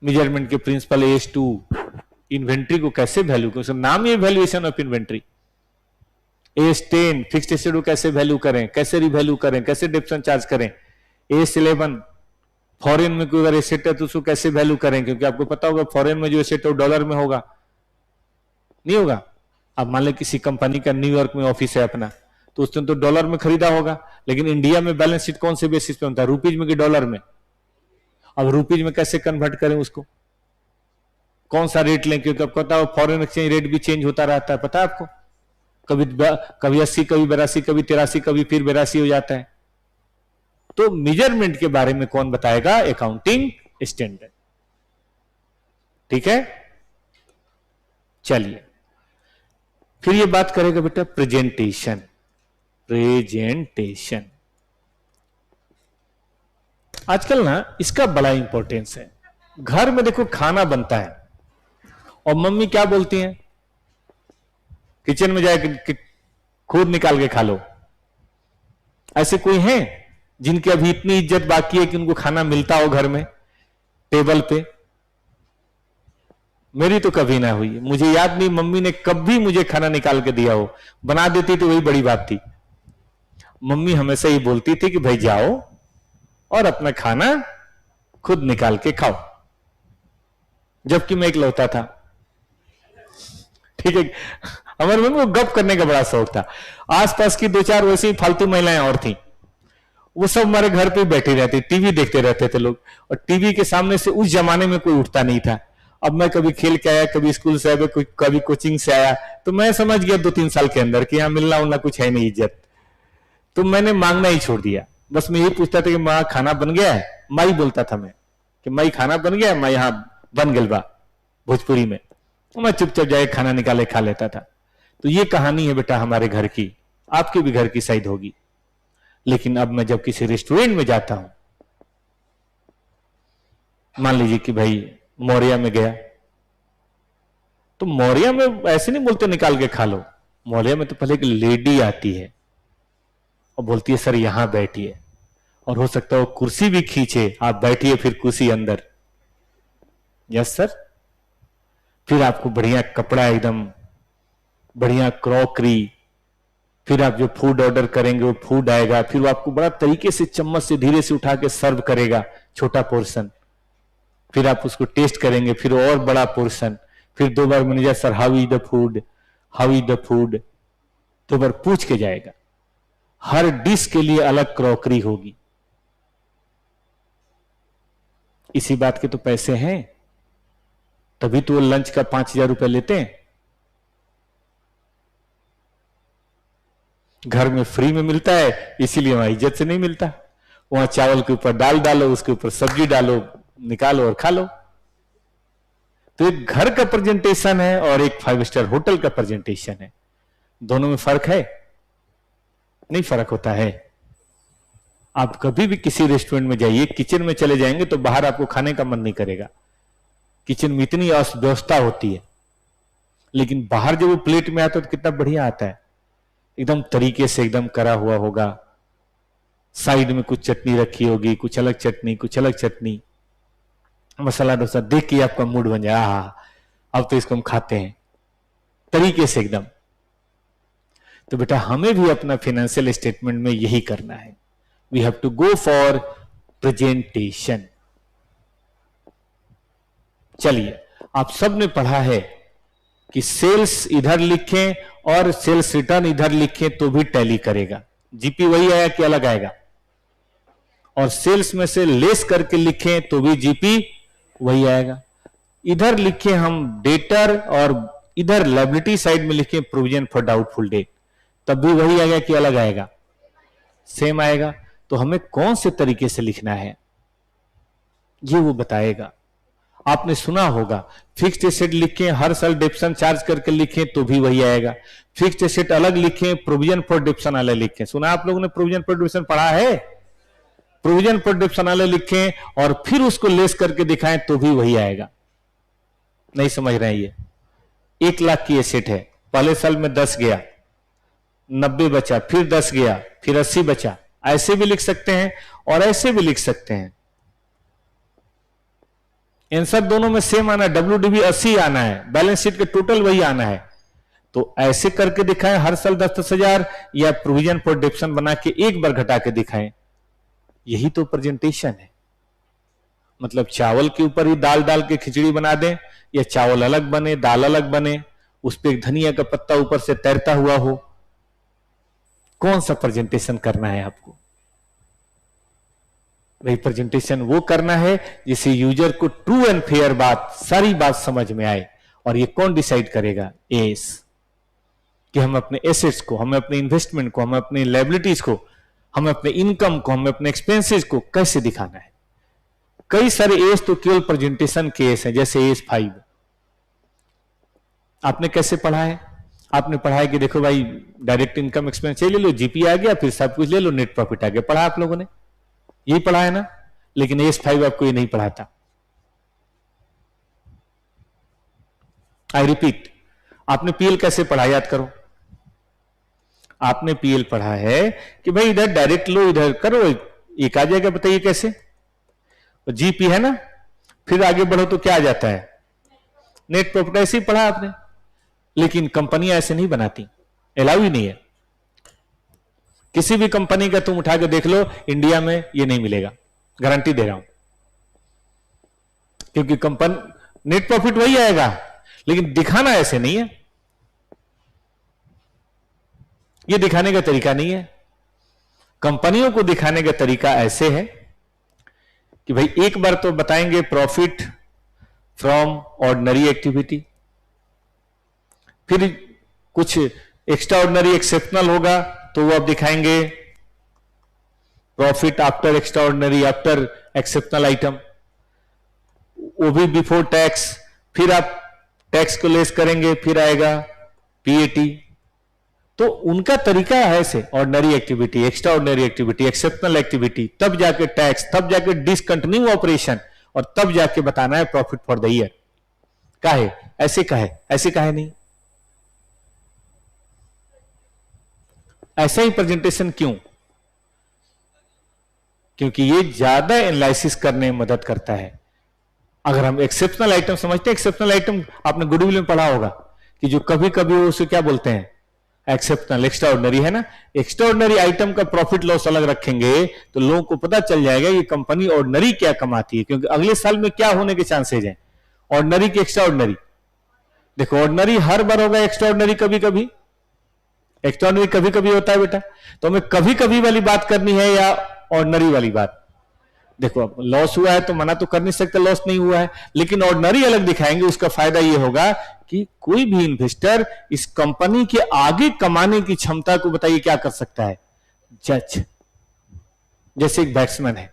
Speaker 1: मेजरमेंट के प्रिंसिपल AS2, इन्वेंट्री को कैसे वैल्यू करें, नाम ही valuation of inventory. AS10 fixed asset को कैसे वैल्यू करें, कैसे रिवैल्यू करें, कैसे डिप्शन चार्ज करें। AS11 फॉरेन में कोई अगर एसेट है तो उसको कैसे वैल्यू करें, क्योंकि आपको पता होगा फॉरेन में जो एसेट है वो डॉलर में होगा, नहीं होगा। अब मान लें किसी कंपनी का न्यूयॉर्क में ऑफिस है अपना, तो उसने तो डॉलर में खरीदा होगा, लेकिन इंडिया में बैलेंस शीट कौन से बेसिस पे होता है? रुपीज में कि डॉलर में? अब रुपीज में कैसे कन्वर्ट करें उसको, कौन सा रेट लें? क्योंकि आपको पता है फॉरेन एक्सचेंज रेट भी चेंज होता रहता है, पता है आपको? कभी 80, कभी 82, कभी 83, कभी फिर 82 हो जाता है। तो मेजरमेंट के बारे में कौन बताएगा? Accounting standard. ठीक है, चलिए फिर ये बात करेगा बेटा प्रेजेंटेशन। प्रेजेंटेशन आजकल ना इसका बड़ा इंपॉर्टेंस है। घर में देखो खाना बनता है और मम्मी क्या बोलती हैं? किचन में जाके खुद निकाल के खा लो। ऐसे कोई हैं जिनकी अभी इतनी इज्जत बाकी है कि उनको खाना मिलता हो घर में टेबल पे? मेरी तो कभी ना हुई। मुझे याद नहीं मम्मी ने कभी मुझे खाना निकाल के दिया हो। बना देती तो वही बड़ी बात थी। मम्मी हमेशा ही बोलती थी कि भाई जाओ और अपना खाना खुद निकाल के खाओ, जबकि मैं इकलौता था। ठीक है, हमारे मन में गप करने का बड़ा शौक था। आसपास की 2-4 वैसी फालतू महिलाएं और थी, वो सब हमारे घर पे बैठी रहती, टीवी देखते रहते थे लोग, और टीवी के सामने से उस जमाने में कोई उठता नहीं था। अब मैं कभी खेल के आया, कभी स्कूल से आया, कभी कोचिंग से आया, तो मैं समझ गया 2-3 साल के अंदर कि यहां मिलना उलना कुछ है नहीं इज्जत। तो मैंने मांगना ही छोड़ दिया। बस मैं यही पूछता था कि माँ खाना बन गया है? माई बोलता था मैं कि माई खाना बन गया, मैं यहां बन गलबा भोजपुरी में। तो मैं चुपचाप जाके खाना निकाले खा लेता था। तो ये कहानी है बेटा हमारे घर की, आपके भी घर की शायद होगी। लेकिन अब मैं जब किसी रेस्टोरेंट में जाता हूं, मान लीजिए कि भाई मौर्या में गया, तो मौर्या में ऐसे नहीं बोलते निकाल के खा लो। मौर्या में तो पहले एक लेडी आती है और बोलती है सर यहां बैठिए, और हो सकता है वो कुर्सी भी खींचे, आप बैठिए फिर कुर्सी अंदर। Yes sir. फिर आपको बढ़िया कपड़ा, एकदम बढ़िया क्रॉकरी, फिर आप जो फूड ऑर्डर करेंगे वो फूड आएगा, फिर वो आपको बड़ा तरीके से चम्मच से धीरे से उठा के सर्व करेगा, छोटा पोर्शन। फिर आप उसको टेस्ट करेंगे, फिर और बड़ा पोर्शन, फिर 2 बार manager sir how is the food, how is the food, 2 बार पूछ के जाएगा। हर डिश के लिए अलग क्रॉकरी होगी। इसी बात के तो पैसे हैं, तभी तो वो लंच का 5000 रुपए लेते हैं। घर में फ्री में मिलता है, इसीलिए वहां इज्जत से नहीं मिलता। वहां चावल के ऊपर दाल डालो, उसके ऊपर सब्जी डालो, निकालो और खा लो। तो एक घर का प्रेजेंटेशन है और एक 5 स्टार होटल का प्रेजेंटेशन है। दोनों में फर्क है? नहीं फर्क होता है। आप कभी भी किसी रेस्टोरेंट में जाइए, किचन में चले जाएंगे तो बाहर आपको खाने का मन नहीं करेगा। किचन में इतनी अव्यवस्था होती है, लेकिन बाहर जब वो प्लेट में आता है तो कितना बढ़िया आता है, एकदम तरीके से एकदम करा हुआ होगा। साइड में कुछ चटनी रखी होगी, कुछ अलग चटनी, कुछ अलग चटनी, मसाला डोसा, देख के आपका मूड बन जाए, अब तो इसको हम खाते हैं, तरीके से एकदम। तो बेटा हमें भी अपना फाइनेंशियल स्टेटमेंट में यही करना है। We have to go for presentation. चलिए, आप सबने पढ़ा है कि सेल्स इधर लिखें और सेल्स रिटर्न इधर लिखें तो भी टैली करेगा। जीपी वही आया कि अलग आएगा? और सेल्स में से लेस करके लिखें तो भी जीपी वही आएगा। इधर लिखें हम डेटर और इधर लायबिलिटी साइड में लिखें प्रोविजन फॉर डाउटफुल डेट, तब भी वही आएगा कि अलग आएगा? सेम आएगा। तो हमें कौन से तरीके से लिखना है ये वो बताएगा। आपने सुना होगा फिक्स्ड एसेट लिखें हर साल डिप्शन चार्ज करके लिखें तो भी वही आएगा। फिक्स्ड एसेट अलग लिखें, प्रोविजन फॉर डिप्शन अलग लिखें। सुना आप लोगों ने प्रोविजन फॉर डिप्शन पढ़ा है? प्रोविजन फॉर डिप्शन अलग लिखें और फिर उसको लेस करके दिखाएं तो भी वही आएगा। नहीं समझ रहे हैं? ये 1 लाख की एसेट है, पहले साल में 10 गया, 90 बचा, फिर 10 गया, फिर 80 बचा। ऐसे भी लिख सकते हैं और ऐसे भी लिख सकते हैं। आंसर दोनों में सेम आना है, WDV 80 आना है, बैलेंस शीट के टोटल वही आना है। तो ऐसे करके दिखाएं हर साल 10-10 हजार, या प्रोविजन फॉर डिप्शन बना के एक बार घटा के दिखाएं। यही तो प्रेजेंटेशन है। मतलब चावल के ऊपर ही दाल डाल के खिचड़ी बना दें, या चावल अलग बने दाल अलग बने, उस पर एक धनिया का पत्ता ऊपर से तैरता हुआ हो, कौन सा प्रेजेंटेशन करना है आपको? भाई प्रेजेंटेशन वो करना है जिससे यूजर को ट्रू एंड फेयर बात, सारी बात समझ में आए। और ये कौन डिसाइड करेगा? एस, कि हम अपने एसेट्स को, हमें अपने इन्वेस्टमेंट को, हमें अपनी लायबिलिटीज को, हमें अपने इनकम को, हमें अपने एक्सपेंसेस को कैसे दिखाना है। कई सारे एस तो केवल प्रेजेंटेशन के एस है, जैसे एस 5। आपने कैसे पढ़ा है? आपने पढ़ा है कि देखो भाई डायरेक्ट इनकम एक्सपेंस ले लो, जीपी आ गया, फिर सब कुछ ले लो, नेट प्रॉफिट आ गया। पढ़ा आप लोगों ने? यही पढ़ा है ना? लेकिन एस 5 आपको ये नहीं पढ़ाता। आई रिपीट, आपने पीएल कैसे पढ़ा? याद करो। आपने पीएल पढ़ा है कि भाई इधर डायरेक्ट लो, इधर करो, एक आ जाएगा। बताइए कैसे? जीपी है ना, फिर आगे बढ़ो तो क्या आ जाता है? Net profit. ऐसे ही पढ़ा आपने। लेकिन कंपनियां ऐसे नहीं बनाती, अलाउ ही नहीं है। किसी भी कंपनी का तुम उठा के देख लो, इंडिया में ये नहीं मिलेगा, गारंटी दे रहा हूं। क्योंकि कंपनी नेट प्रॉफिट वही आएगा, लेकिन दिखाना ऐसे नहीं है। ये दिखाने का तरीका नहीं है। कंपनियों को दिखाने का तरीका ऐसे है कि भाई एक बार तो बताएंगे प्रॉफिट फ्रॉम ऑर्डिनरी एक्टिविटी, फिर कुछ एक्स्ट्रा ऑर्डिनरी एक्सेप्शनल होगा तो वो अब दिखाएंगे profit after extra ordinary, after exceptional item, वो भी बिफोर टैक्स। फिर आप टैक्स को लेस करेंगे, फिर आएगा पीएटी। तो उनका तरीका है ऐसे, ordinary activity, extra ordinary activity, exceptional activity, तब जाके टैक्स, तब जाके डिसकंटिन्यू ऑपरेशन, और तब जाके बताना है प्रॉफिट फॉर द ईयर। काहे ऐसे? काहे ऐसे? काहे नहीं? ऐसा ही प्रेजेंटेशन क्यों? क्योंकि ये ज्यादा एनालिसिस करने में मदद करता है। अगर हम एक्सेप्शनल आइटम समझते हैं, एक्सेप्शनल आइटम आपने गुडविल में पढ़ा होगा कि जो कभी कभी उसे क्या बोलते हैं? एक्सेप्शनल, एक्स्ट्रा ऑर्डिनरी, है ना? एक्स्ट्रा ऑर्डिनरी आइटम का प्रॉफिट लॉस अलग रखेंगे तो लोगों को पता चल जाएगा ये कंपनी ऑर्डिनरी क्या कमाती है, क्योंकि अगले साल में क्या होने के चांसेज हैं। ऑर्डिनरी की एक्स्ट्रा ऑर्डिनरी, देखो ऑर्डिनरी हर बार होगा, एक्स्ट्रा ऑर्डिनरी कभी कभी, एक्स्ट्रा ऑर्डिनरी कभी कभी होता है बेटा। तो हमें कभी कभी वाली बात करनी है या ऑर्डिनरी वाली बात? देखो अब लॉस हुआ है तो मना तो कर नहीं सकते लॉस नहीं हुआ है, लेकिन ऑर्डिनरी अलग दिखाएंगे। उसका फायदा यह होगा कि कोई भी इन्वेस्टर इस कंपनी के आगे कमाने की क्षमता को, बताइए क्या कर सकता है? जज। जैसे एक बैट्समैन है,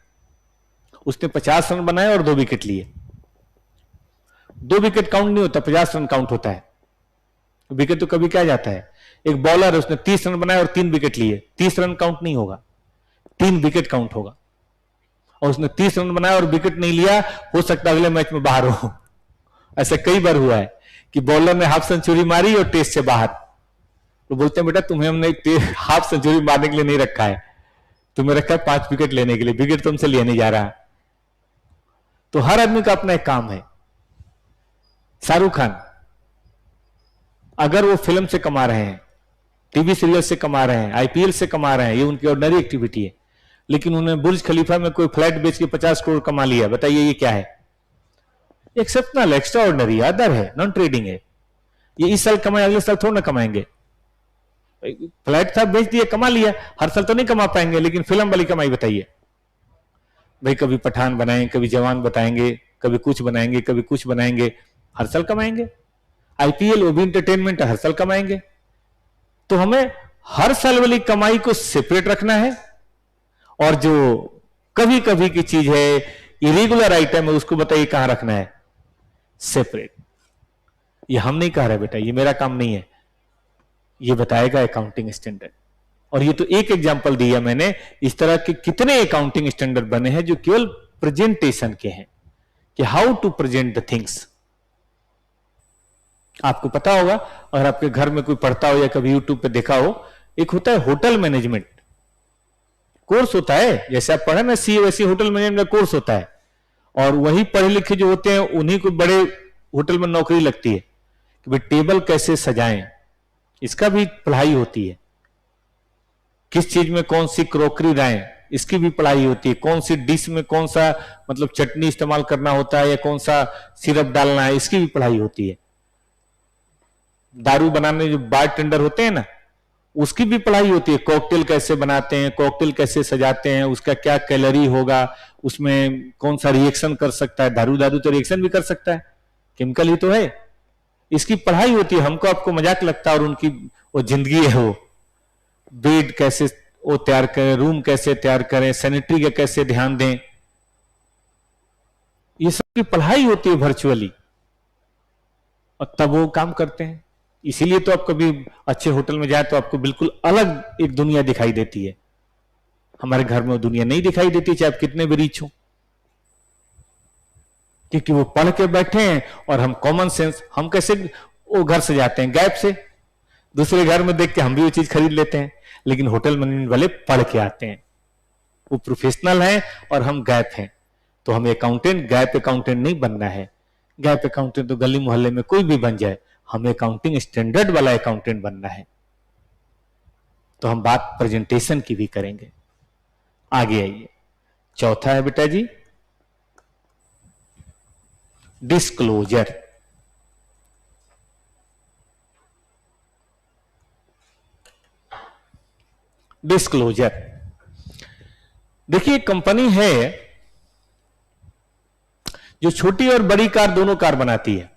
Speaker 1: उसने 50 रन बनाए और 2 विकेट लिए। 2 विकेट काउंट नहीं होता, 50 रन काउंट होता है। विकेट तो कभी क्या जाता है? एक बॉलर है, उसने 30 रन बनाए और 3 विकेट लिए, 30 रन काउंट नहीं होगा, 3 विकेट काउंट होगा। और उसने 30 रन बनाया और विकेट नहीं लिया, हो सकता है अगले मैच में बाहर हो। ऐसा कई बार हुआ है कि बॉलर ने हाफ सेंचुरी मारी और टेस्ट से बाहर। तो बोलते हैं बेटा तुम्हें हमने हाफ सेंचुरी मारने के लिए नहीं रखा है, तुम्हें रखा है 5 विकेट लेने के लिए, विकेट तुमसे लिया नहीं जा रहा। तो हर आदमी का अपना एक काम है। शाहरुख खान अगर वो फिल्म से कमा रहे हैं, टीवी सीरियल से कमा रहे हैं, आईपीएल से कमा रहे हैं, ये उनकी ऑर्डिनरी एक्टिविटी है, लेकिन उन्हें बुर्ज खलीफा में कोई फ्लैट बेच के 50 करोड़ कमा लिया, बताइए ये क्या है? एक्सेप्शनल, एक्स्ट्रा ऑर्डिनरी, अदर है, नॉन ट्रेडिंग है। ये इस साल कमाए, अगले साल थोड़ा ना कमाएंगे। फ्लैट था बेच दिया, कमा लिया, हर साल तो नहीं कमा पाएंगे, लेकिन फिल्म वाली कमाई बताइए भाई। कभी पठान बनाएंगे, कभी जवान बताएंगे, कभी कुछ बनाएंगे, कभी कुछ बनाएंगे, हर साल कमाएंगे। आईपीएल, वो भी इंटरटेनमेंट, हर साल कमाएंगे। तो हमें हर साल वाली कमाई को सेपरेट रखना है, और जो कभी कभी की चीज है, इरेगुलर आइटम है, उसको बताइए कहां रखना है, सेपरेट। ये हम नहीं कह रहे बेटा, ये मेरा काम नहीं है, ये बताएगा अकाउंटिंग स्टैंडर्ड। और ये तो एक एग्जांपल दिया मैंने, इस तरह के कितने अकाउंटिंग स्टैंडर्ड बने हैं जो केवल प्रेजेंटेशन के हैं, कि how to present the things. आपको पता होगा, और आपके घर में कोई पढ़ता हो या कभी यूट्यूब पे देखा हो, एक होता है होटल मैनेजमेंट कोर्स होता है, जैसे आप पढ़े ना सी, वैसे होटल मैनेजमेंट कोर्स होता है। और वही पढ़े लिखे जो होते हैं उन्हीं को बड़े होटल में नौकरी लगती है कि भाई टेबल कैसे सजाएं, इसका भी पढ़ाई होती है। किस चीज में कौन सी क्रोकरी लाएं, इसकी भी पढ़ाई होती है। कौन सी डिश में कौन सा मतलब चटनी इस्तेमाल करना होता है या कौन सा सिरप डालना है, इसकी भी पढ़ाई होती है। दारू बनाने जो बार टेंडर होते हैं ना, उसकी भी पढ़ाई होती है। कॉकटेल कैसे बनाते हैं, कॉकटेल कैसे सजाते हैं, उसका क्या कैलोरी होगा, उसमें कौन सा रिएक्शन कर सकता है। दारू तो रिएक्शन भी कर सकता है, केमिकल ही तो है। इसकी पढ़ाई होती है। हमको आपको मजाक लगता है, और उनकी वो जिंदगी है। वो बेड कैसे वो तैयार करें, रूम कैसे तैयार करें, सैनिटरी का कैसे ध्यान दें, ये सब की पढ़ाई होती है वर्चुअली, और तब वो काम करते हैं। इसीलिए तो आप कभी अच्छे होटल में जाए तो आपको बिल्कुल अलग एक दुनिया दिखाई देती है। हमारे घर में वो दुनिया नहीं दिखाई देती, चाहे आप कितने भी रीच हो, क्योंकि वो पढ़ के बैठे हैं। और हम कॉमन सेंस, हम कैसे वो घर से जाते हैं गैप से, दूसरे घर में देख के हम भी वो चीज खरीद लेते हैं। लेकिन होटल मैनेजमेंट वाले पढ़ के आते हैं, वो प्रोफेशनल हैं, और हम गैप हैं। तो हमें अकाउंटेंट गैप अकाउंटेंट नहीं बनना है। गैप अकाउंटेंट तो गली मोहल्ले में कोई भी बन जाए, हमें अकाउंटिंग स्टैंडर्ड वाला अकाउंटेंट बनना है। तो हम बात प्रेजेंटेशन की भी करेंगे। आगे आइए, चौथा है बेटा जी डिस्क्लोजर। डिस्क्लोजर, देखिए कंपनी है जो छोटी और बड़ी कार दोनों कार बनाती है।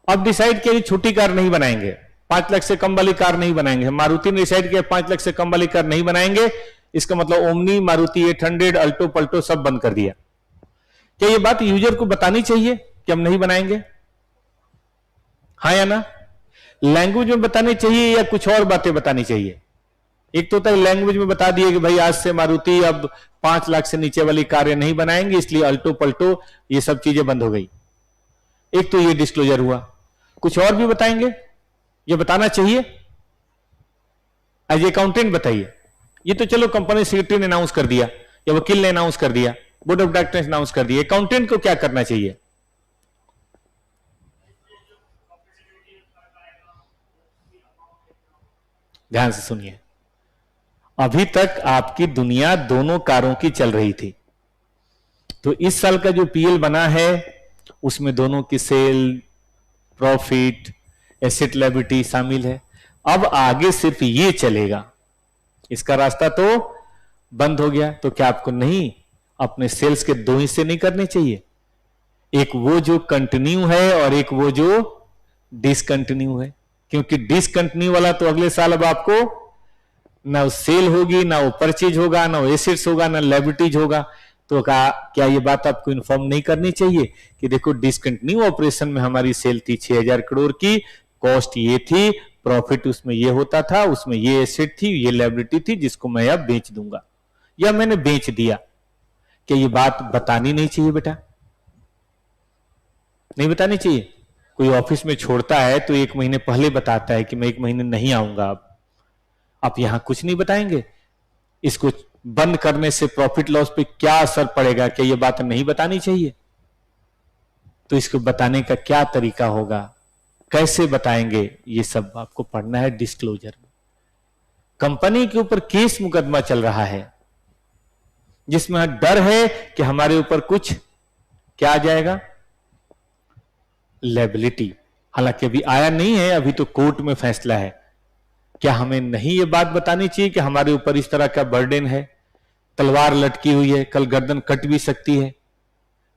Speaker 1: अब डिसाइड किया छोटी कार नहीं बनाएंगे, 5 लाख से कम वाली कार नहीं बनाएंगे। मारुति ने डिसाइड किया 5 लाख से कम वाली कार नहीं बनाएंगे। इसका मतलब ओमनी, मारुति 800, अल्टो पल्टो सब बंद कर दिया। क्या ये बात यूजर को बतानी चाहिए कि हम नहीं बनाएंगे, हाँ या ना? लैंग्वेज में बतानी चाहिए या कुछ और बातें बतानी चाहिए? एक तो होता है लैंग्वेज में बता दिए कि भाई आज से मारुति अब 5 लाख से नीचे वाली कारें नहीं बनाएंगे, इसलिए अल्टो पल्टो ये सब चीजें बंद हो गई। एक तो ये डिस्क्लोजर हुआ। कुछ और भी बताएंगे, ये बताना चाहिए? एज अकाउंटेंट बताइए। ये तो चलो कंपनी सेक्रेटरी ने अनाउंस कर दिया, या वकील ने अनाउंस कर दिया, बोर्ड ऑफ डायरेक्टर्स ने अनाउंस कर दिया। अकाउंटेंट को क्या करना चाहिए? ध्यान से सुनिए। अभी तक आपकी दुनिया दोनों कारों की चल रही थी, तो इस साल का जो पीएल बना है उसमें दोनों की सेल, प्रॉफिट, एसेट लायबिलिटी शामिल है। अब आगे सिर्फ ये चलेगा, इसका रास्ता तो बंद हो गया। तो क्या आपको नहीं अपने सेल्स के 2 हिस्से नहीं करने चाहिए? एक वो जो कंटिन्यू है और एक वो जो डिसकंटिन्यू है। क्योंकि डिसकंटिन्यू वाला तो अगले साल अब आपको ना सेल होगी, ना वो परचेज होगा, ना वो एसेट्स होगा, ना लायबिलिटीज होगा। तो क्या ये बात आपको इन्फॉर्म नहीं करनी चाहिए कि देखो डिसकंटिन्यू ऑपरेशन में हमारी सेल थी 6000 करोड़ की, कॉस्ट ये थी, प्रॉफिट उसमें ये होता था, उसमें ये एसेट थी, ये लायबिलिटी थी, जिसको मैं अब बेच दूंगा या मैंने बेच दिया। क्या ये बात बतानी नहीं चाहिए बेटा? नहीं बतानी चाहिए। कोई ऑफिस में छोड़ता है तो 1 महीने पहले बताता है कि मैं 1 महीने नहीं आऊंगा। अब आप यहां कुछ नहीं बताएंगे। इसको बंद करने से प्रॉफिट लॉस पे क्या असर पड़ेगा, क्या ये बात नहीं बतानी चाहिए? तो इसको बताने का क्या तरीका होगा, कैसे बताएंगे, ये सब आपको पढ़ना है डिस्क्लोजर में। कंपनी के ऊपर केस मुकदमा चल रहा है जिसमें डर है कि हमारे ऊपर कुछ क्या आ जाएगा, लायबिलिटी। हालांकि अभी आया नहीं है, अभी तो कोर्ट में फैसला है। क्या हमें नहीं ये बात बतानी चाहिए कि हमारे ऊपर इस तरह का बर्डन है, तलवार लटकी हुई है, कल गर्दन कट भी सकती है?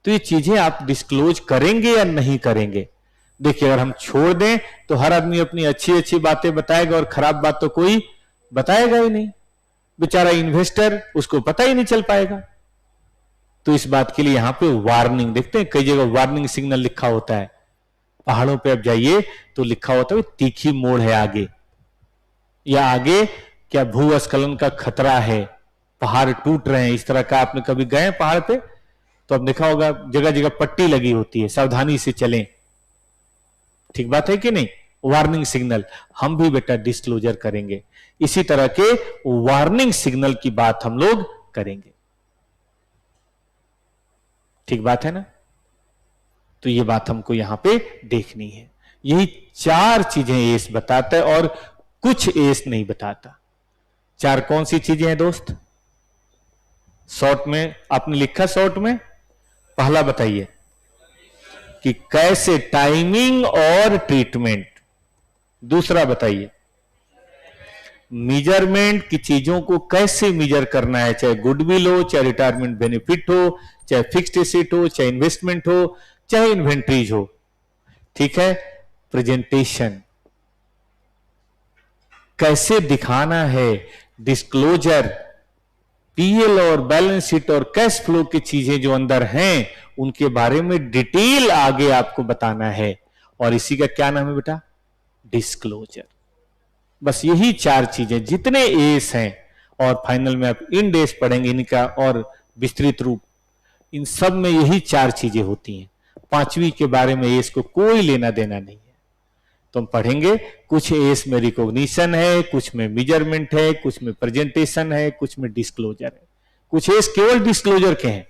Speaker 1: तो ये चीजें आप डिस्क्लोज करेंगे या नहीं करेंगे? देखिए, अगर हम छोड़ दें तो हर आदमी अपनी अच्छी अच्छी बातें बताएगा और खराब बात तो कोई बताएगा ही नहीं। बेचारा इन्वेस्टर, उसको पता ही नहीं चल पाएगा। तो इस बात के लिए यहां पे वार्निंग, देखते हैं कई जगह वार्निंग सिग्नल लिखा होता है। पहाड़ों पे आप जाइए तो लिखा होता है तीखी मोड़ है आगे, या आगे क्या भूस्खलन का खतरा है, पहाड़ टूट रहे हैं, इस तरह का। आपने कभी गए पहाड़ पे तो आप देखा होगा जगह जगह पट्टी लगी होती है, सावधानी से चलें। ठीक बात है कि नहीं? वार्निंग सिग्नल हम भी बेटा डिस्क्लोजर करेंगे। इसी तरह के वार्निंग सिग्नल की बात हम लोग करेंगे। ठीक बात है ना? तो ये बात हमको यहां पे देखनी है। यही 4 चीजें एस बताता है और कुछ एस नहीं बताता। 4 कौन सी चीजें हैं दोस्त? शॉर्ट में आपने लिखा, शॉर्ट में पहला बताइए कि कैसे टाइमिंग और ट्रीटमेंट। दूसरा बताइए मेजरमेंट की चीजों को कैसे मेजर करना है, चाहे गुडविल हो, चाहे रिटायरमेंट बेनिफिट हो, चाहे फिक्स्ड एसेट हो, चाहे इन्वेस्टमेंट हो, चाहे इन्वेंट्रीज हो। ठीक है? प्रेजेंटेशन कैसे दिखाना है, डिस्क्लोजर, पीएल और बैलेंस शीट और कैश फ्लो की चीजें जो अंदर हैं उनके बारे में डिटेल आगे आपको बताना है। और इसी का क्या नाम है बेटा? डिस्क्लोजर। बस यही 4 चीजें, जितने एस हैं, और फाइनल में आप इंड एस पढ़ेंगे इनका और विस्तृत रूप, इन सब में यही 4 चीजें होती हैं। 5वीं के बारे में एस को कोई लेना देना नहीं है। तो हम पढ़ेंगे कुछ एस में रिकॉग्निशन है, कुछ में मेजरमेंट है, कुछ में प्रेजेंटेशन है, कुछ में डिस्क्लोजर है। कुछ एस केवल डिस्क्लोजर के हैं,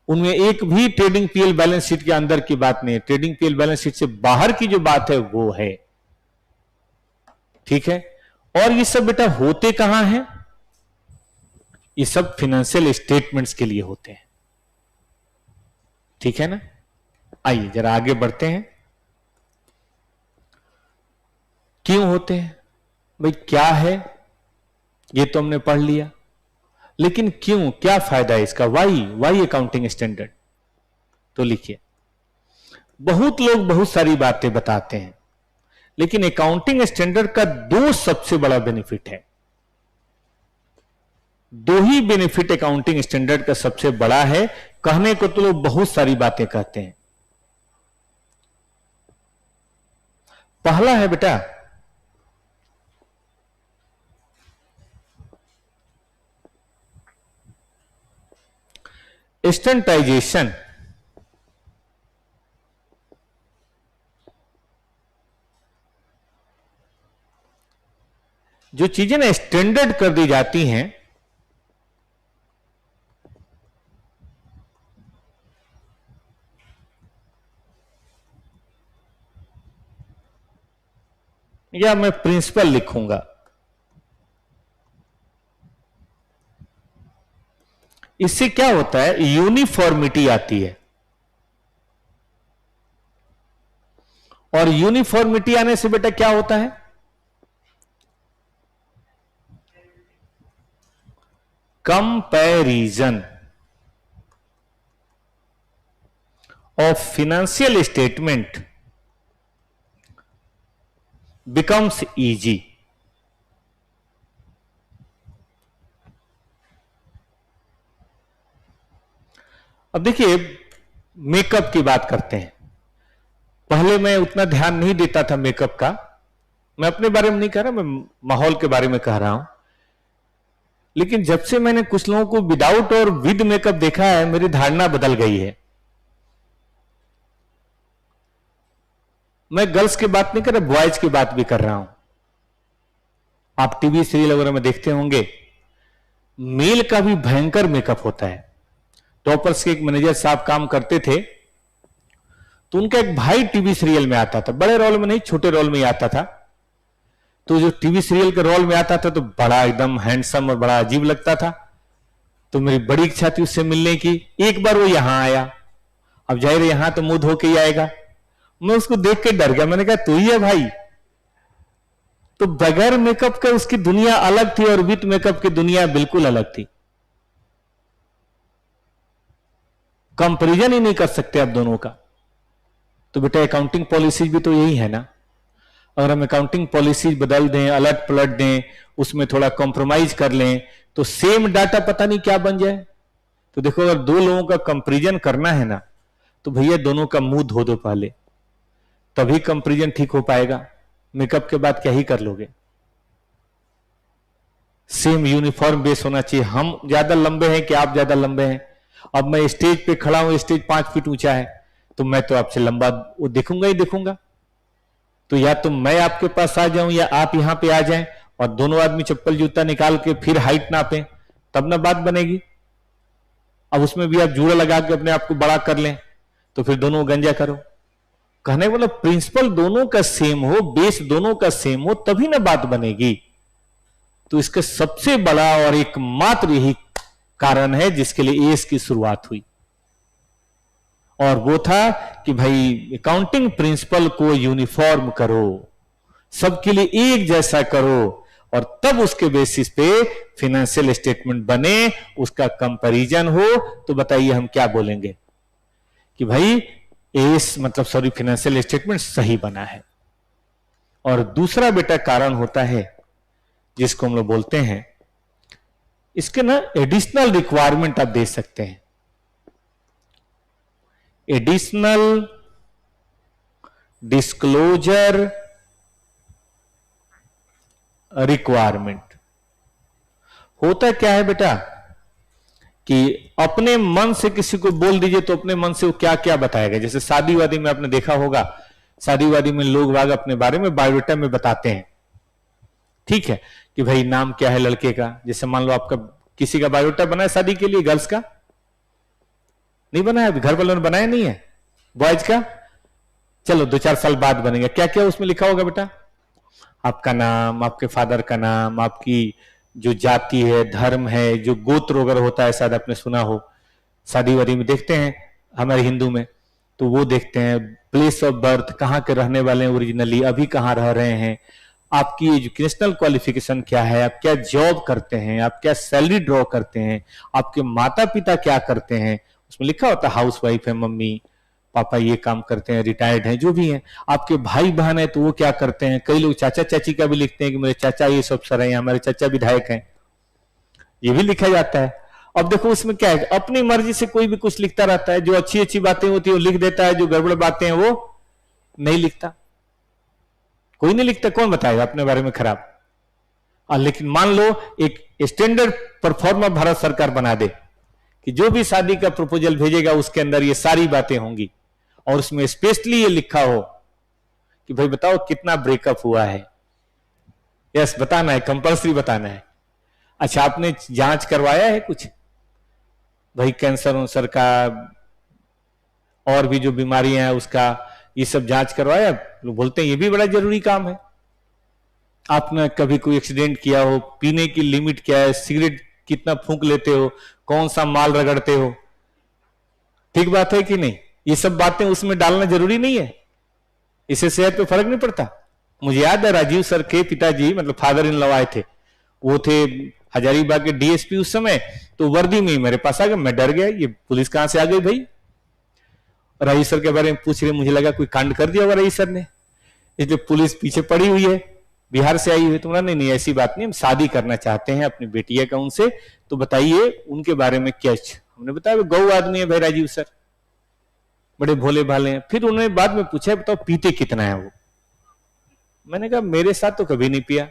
Speaker 1: उनमें एक भी ट्रेडिंग पीएल बैलेंस शीट के अंदर की बात नहीं है। ट्रेडिंग पीएल बैलेंस शीट से बाहर की जो बात है वो है। ठीक है? और ये सब बेटा होते कहां हैं? ये सब फाइनेंशियल स्टेटमेंट्स के लिए होते हैं। ठीक है ना? आइए जरा आगे बढ़ते हैं। क्यों होते हैं भाई? क्या है ये तो हमने पढ़ लिया, लेकिन क्यों, क्या फायदा है इसका? Why accounting standard. तो लिखिए, बहुत लोग बहुत सारी बातें बताते हैं, लेकिन अकाउंटिंग स्टैंडर्ड का 2 सबसे बड़ा बेनिफिट है। 2 ही बेनिफिट अकाउंटिंग स्टैंडर्ड का सबसे बड़ा है। कहने को तो लोग बहुत सारी बातें कहते हैं। पहला है बेटा स्टैंडर्डाइजेशन। जो चीजें ना स्टैंडर्ड कर दी जाती हैं, या मैं प्रिंसिपल लिखूंगा, इससे क्या होता है? यूनिफॉर्मिटी आती है। और यूनिफॉर्मिटी आने से बेटा क्या होता है? Comparison of financial statement becomes easy. अब देखिए, मेकअप की बात करते हैं। पहले मैं उतना ध्यान नहीं देता था मेकअप का। मैं अपने बारे में नहीं कह रहा, मैं माहौल के बारे में कह रहा हूं। लेकिन जब से मैंने कुछ लोगों को विदाउट और विद मेकअप देखा है, मेरी धारणा बदल गई है। मैं गर्ल्स की बात नहीं कर रहा, बॉयज की बात भी कर रहा हूं। आप टीवी सीरियल वगैरह में देखते होंगे, मेल का भी भयंकर मेकअप होता है। टॉपर्स के एक मैनेजर साहब काम करते थे, तो उनका एक भाई टीवी सीरियल में आता था। बड़े रोल में नहीं, छोटे रोल में ही आता था। तो जो टीवी सीरियल के रोल में आता था तो बड़ा एकदम हैंडसम और बड़ा अजीब लगता था। तो मेरी बड़ी इच्छा थी उससे मिलने की। एक बार वो यहां आया। अब जाहिर है यहां तो मुंह धो के ही आएगा। मैं उसको देख के डर गया, मैंने कहा तू ही है भाई। तो बगैर मेकअप के उसकी दुनिया अलग थी और विथ मेकअप की दुनिया बिल्कुल अलग थी। कंपैरिजन ही नहीं कर सकते आप दोनों का। तो बेटा अकाउंटिंग पॉलिसी भी तो यही है ना। अगर हम अकाउंटिंग पॉलिसी बदल दें, अलट पलट दें, उसमें थोड़ा कॉम्प्रोमाइज कर लें, तो सेम डाटा पता नहीं क्या बन जाए। तो देखो अगर दो लोगों का कंपैरिजन करना है ना, तो भैया दोनों का मुंह धो दो पहले, तभी कंपैरिजन ठीक हो पाएगा। मेकअप के बाद क्या ही कर लोगे। सेम यूनिफॉर्म बेस होना चाहिए। हम ज्यादा लंबे हैं कि आप ज्यादा लंबे हैं। अब मैं स्टेज पे खड़ा हूं, स्टेज 5 फीट ऊंचा है, तो मैं तो आपसे लंबा वो देखूंगा ही देखूंगा। तो या तो मैं आपके पास आ जाऊं या आप यहां पे आ जाएं और दोनों आदमी चप्पल जूता निकाल के फिर हाइट नापें, तब ना बात बनेगी। अब उसमें भी आप जूड़ा लगा के अपने आप को बड़ा कर लें, तो फिर दोनों गंजा करो। कहने वाला प्रिंसिपल दोनों का सेम हो, बेस दोनों का सेम हो, तभी ना बात बनेगी। तो इसका सबसे बड़ा और एकमात्र यही कारण है जिसके लिए एस की शुरुआत हुई, और वो था कि भाई अकाउंटिंग प्रिंसिपल को यूनिफॉर्म करो, सबके लिए एक जैसा करो, और तब उसके बेसिस पे फाइनेंशियल स्टेटमेंट बने, उसका कंपैरिजन हो। तो बताइए हम क्या बोलेंगे कि भाई एस मतलब सॉरी फाइनेंशियल स्टेटमेंट सही बना है। और दूसरा बेटा कारण होता है जिसको हम लोग बोलते हैं, इसके ना एडिशनल रिक्वायरमेंट आप दे सकते हैं। एडिशनल डिस्क्लोजर रिक्वायरमेंट होता क्या है बेटा कि अपने मन से किसी को बोल दीजिए तो अपने मन से वो क्या क्या बताएगा। जैसे शादी वादी में आपने देखा होगा, शादी वादी में लोग बाग अपने बारे में बायोडाटा में बताते हैं, ठीक है, कि भाई नाम क्या है लड़के का। जैसे मान लो आपका किसी का बायोडाटा बना है शादी के लिए, गर्ल्स का नहीं बनाया, अभी घर वालों ने बनाया नहीं है, बॉयज का चलो 2-4 साल बाद बनेगा। क्या क्या उसमें लिखा होगा बेटा? आपका नाम, आपके फादर का नाम, आपकी जो जाति है, धर्म है, जो गोत्र वगैरह होता है, शायद आपने सुना हो, शादी वादी में देखते हैं हमारे हिंदू में, तो वो देखते हैं प्लेस ऑफ बर्थ, कहाँ के रहने वाले हैं ओरिजिनली, अभी कहाँ रह रहे हैं, आपकी एजुकेशनल क्वालिफिकेशन क्या है, आप क्या जॉब करते हैं, आप क्या सैलरी ड्रॉ करते हैं, आपके माता पिता क्या करते हैं, उसमें लिखा होता है हाउस वाइफ है मम्मी, पापा ये काम करते हैं, रिटायर्ड हैं, जो भी हैं, आपके भाई बहन है तो वो क्या करते हैं। कई लोग चाचा चाची का भी लिखते हैं कि मेरे चाचा ये सब अफसर हैं, हमारे चाचा विधायक हैं, ये भी लिखा जाता है। अब देखो उसमें क्या है, अपनी मर्जी से कोई भी कुछ लिखता रहता है, जो अच्छी अच्छी बातें होती है वो लिख देता है, जो गड़बड़ बातें हैं वो नहीं लिखता। कोई नहीं लिखता, कौन बताएगा अपने बारे में खराब। लेकिन मान लो एक स्टैंडर्ड परफॉर्मर भारत सरकार बना दे कि जो भी शादी का प्रपोजल भेजेगा उसके अंदर ये सारी बातें होंगी, और उसमें स्पेशली ये लिखा हो कि भाई बताओ कितना ब्रेकअप हुआ है। यस, बताना है, कंपल्सरी बताना है। अच्छा, आपने जांच करवाया है कुछ, भाई कैंसर वंसर का और भी जो बीमारियां हैं उसका, ये सब जांच करवाया? लोग बोलते हैं ये भी बड़ा जरूरी काम है। आपने कभी कोई एक्सीडेंट किया हो, पीने की लिमिट क्या है, सिगरेट कितना फूंक लेते हो, कौन सा माल रगड़ते हो, ठीक बात है कि नहीं? ये सब बातें उसमें डालना जरूरी नहीं है, इससे सेहत पे फर्क नहीं पड़ता। मुझे याद है राजीव सर के पिताजी मतलब फादर इन लॉ आए थे, वो थे हजारीबाग के डीएसपी उस समय, तो वर्दी में ही मेरे पास आ गए, मैं डर गया, ये पुलिस कहां से आ गई भाई। राजीव सर के बारे में पूछ रहे, मुझे लगा कोई कांड कर दिया होगा राजीव सर ने, इसलिए पुलिस पीछे पड़ी हुई है, बिहार से आई हुई। तो नहीं नहीं ऐसी बात नहीं, हम शादी करना चाहते हैं अपनी बेटिया का उनसे, तो बताइए उनके बारे में क्या। हमने बताया गौ आदमी है भाई राजीव सर, बड़े भोले भाले हैं। फिर उन्होंने बाद में पूछा बताओ पीते कितना है वो। मैंने कहा मेरे साथ तो कभी नहीं पिया,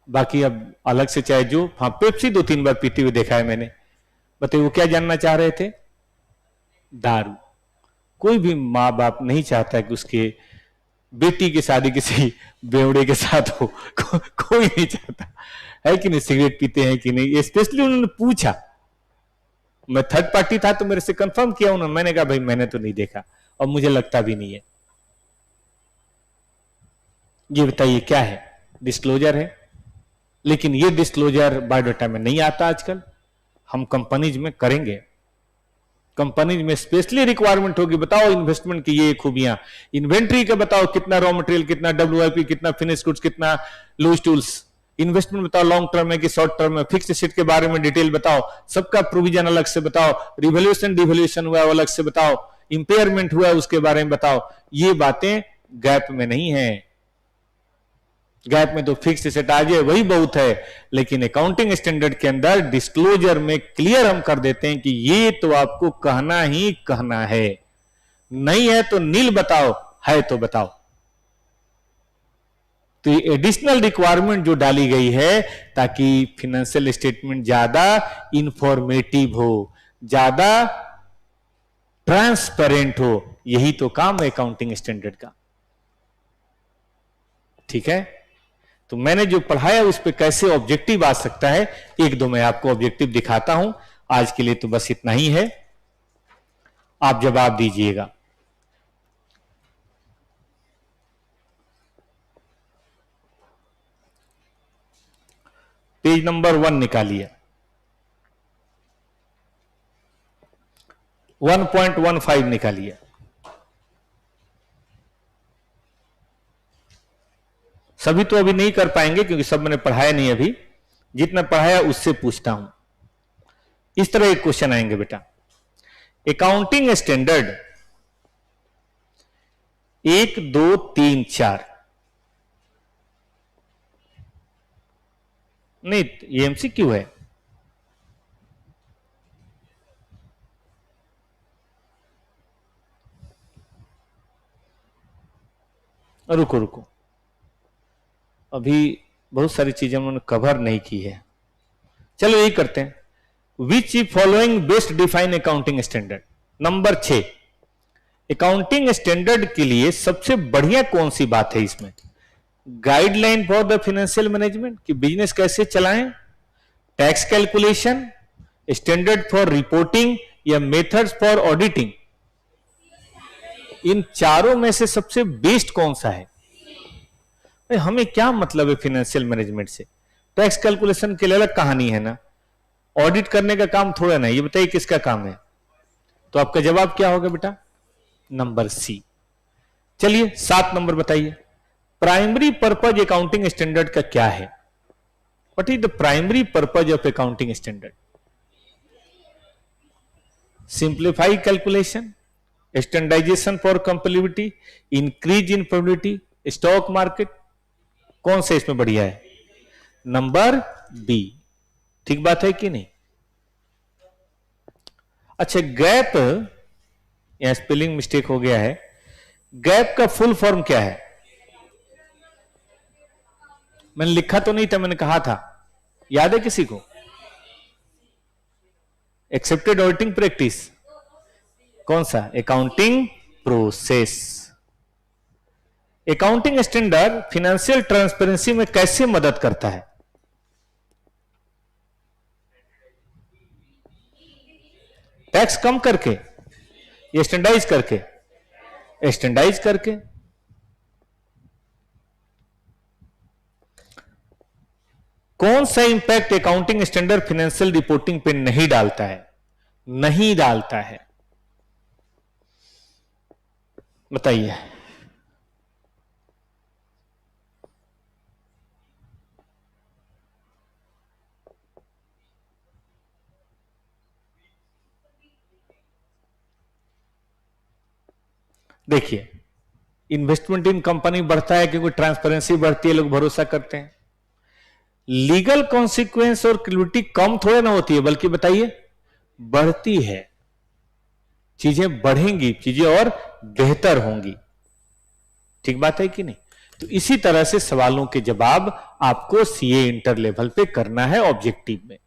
Speaker 1: बाकी अब अलग से चाहे जो, हाँ पेप्सी 2-3 बार पीते हुए देखा है मैंने। बताइए वो क्या जानना चाह रहे थे? दारू। कोई भी माँ बाप नहीं चाहता कि उसके बेटी की शादी किसी बेवड़े के साथ हो, कोई नहीं चाहता है कि नहीं। सिगरेट पीते हैं कि नहीं, स्पेशली उन्होंने पूछा, मैं थर्ड पार्टी था तो मेरे से कंफर्म किया उन्होंने, मैंने कहा भाई मैंने तो नहीं देखा और मुझे लगता भी नहीं है। ये बताइए क्या है? डिस्क्लोजर है, लेकिन ये डिस्क्लोजर बायोडाटा में नहीं आता आजकल, हम कंपनीज में करेंगे। कंपनी में स्पेशली रिक्वायरमेंट होगी, बताओ इन्वेस्टमेंट की ये खूबियां, इन्वेंट्री का बताओ कितना रॉ मटेरियल, कितना WIP, कितना फिनिश गुड्स, कितना लूज टूल्स, इन्वेस्टमेंट बताओ लॉन्ग टर्म है कि शॉर्ट टर्म है, फिक्स्ड एसेट के बारे में डिटेल बताओ, सबका प्रोविजन अलग से बताओ, रिवोल्यूशन डिवोल्यूशन हुआ अलग से बताओ, इंपेयरमेंट हुआ उसके बारे में बताओ। ये बातें गैप में नहीं है। गैप में तो फिक्स्ड एसेट आ जाए वही बहुत है, लेकिन अकाउंटिंग स्टैंडर्ड के अंदर डिस्क्लोजर में क्लियर हम कर देते हैं कि ये तो आपको कहना ही कहना है, नहीं है तो नील बताओ, है तो बताओ। तो ये एडिशनल रिक्वायरमेंट जो डाली गई है ताकि फाइनेंशियल स्टेटमेंट ज्यादा इंफॉर्मेटिव हो, ज्यादा ट्रांसपेरेंट हो, यही तो काम है अकाउंटिंग स्टैंडर्ड का। ठीक है, तो मैंने जो पढ़ाया उस पर कैसे ऑब्जेक्टिव आ सकता है, एक दो मैं आपको ऑब्जेक्टिव दिखाता हूं। आज के लिए तो बस इतना ही है, आप जवाब दीजिएगा। पेज नंबर 1 निकालिए, 1.15 निकालिए। सभी तो अभी नहीं कर पाएंगे क्योंकि सब मैंने पढ़ाया नहीं, अभी जितना पढ़ाया उससे पूछता हूं। इस तरह एक क्वेश्चन आएंगे बेटा, अकाउंटिंग स्टैंडर्ड 1 2 3 4, नहीं ये MCQ है। रुको रुको, अभी बहुत सारी चीजें उन्होंने कवर नहीं की है। चलो यही करते हैं, which is following best define accounting standard. Number 6, accounting standard के लिए सबसे बढ़िया कौन सी बात है इसमें? Guideline for the financial management कि बिजनेस कैसे चलाएं, tax calculation, standard for reporting या मेथड्स फॉर ऑडिटिंग। इन चारों में से सबसे बेस्ट कौन सा है? हमें क्या मतलब है फाइनेंशियल मैनेजमेंट से? टैक्स कैलकुलेशन के लिए अलग कहानी है ना, ऑडिट करने का काम थोड़ा ना, ये बताइए किसका काम है? तो आपका जवाब क्या होगा बेटा? Number C. चलिए 7 नंबर बताइए, प्राइमरी पर्पज अकाउंटिंग स्टैंडर्ड का क्या है? What is the primary purpose of accounting standard? Simplify calculation, standardisation for compatibility, increase in probability, stock market. कौन से इसमें बढ़िया है? Number B. ठीक बात है कि नहीं? अच्छा, गैप, यहां स्पेलिंग मिस्टेक हो गया है, गैप का फुल फॉर्म क्या है? मैंने लिखा तो नहीं था, मैंने कहा था, याद है किसी को? Accepted auditing practice. कौन सा? Accounting process. Accounting standard financial transparency में कैसे मदद करता है? टैक्स कम करके या स्टैंडर्डाइज करके? स्टैंडर्डाइज करके। कौन सा impact accounting standard financial reporting पे नहीं डालता है? नहीं डालता है, बताइए। देखिए, इन्वेस्टमेंट इन कंपनी बढ़ता है क्योंकि ट्रांसपेरेंसी बढ़ती है, लोग भरोसा करते हैं। लीगल कॉन्सिक्वेंस और क्रेडिबिलिटी कम थोड़े ना होती है, बल्कि बताइए बढ़ती है। चीजें बढ़ेंगी, चीजें और बेहतर होंगी। ठीक बात है कि नहीं? तो इसी तरह से सवालों के जवाब आपको CA इंटर लेवल पे करना है ऑब्जेक्टिव में।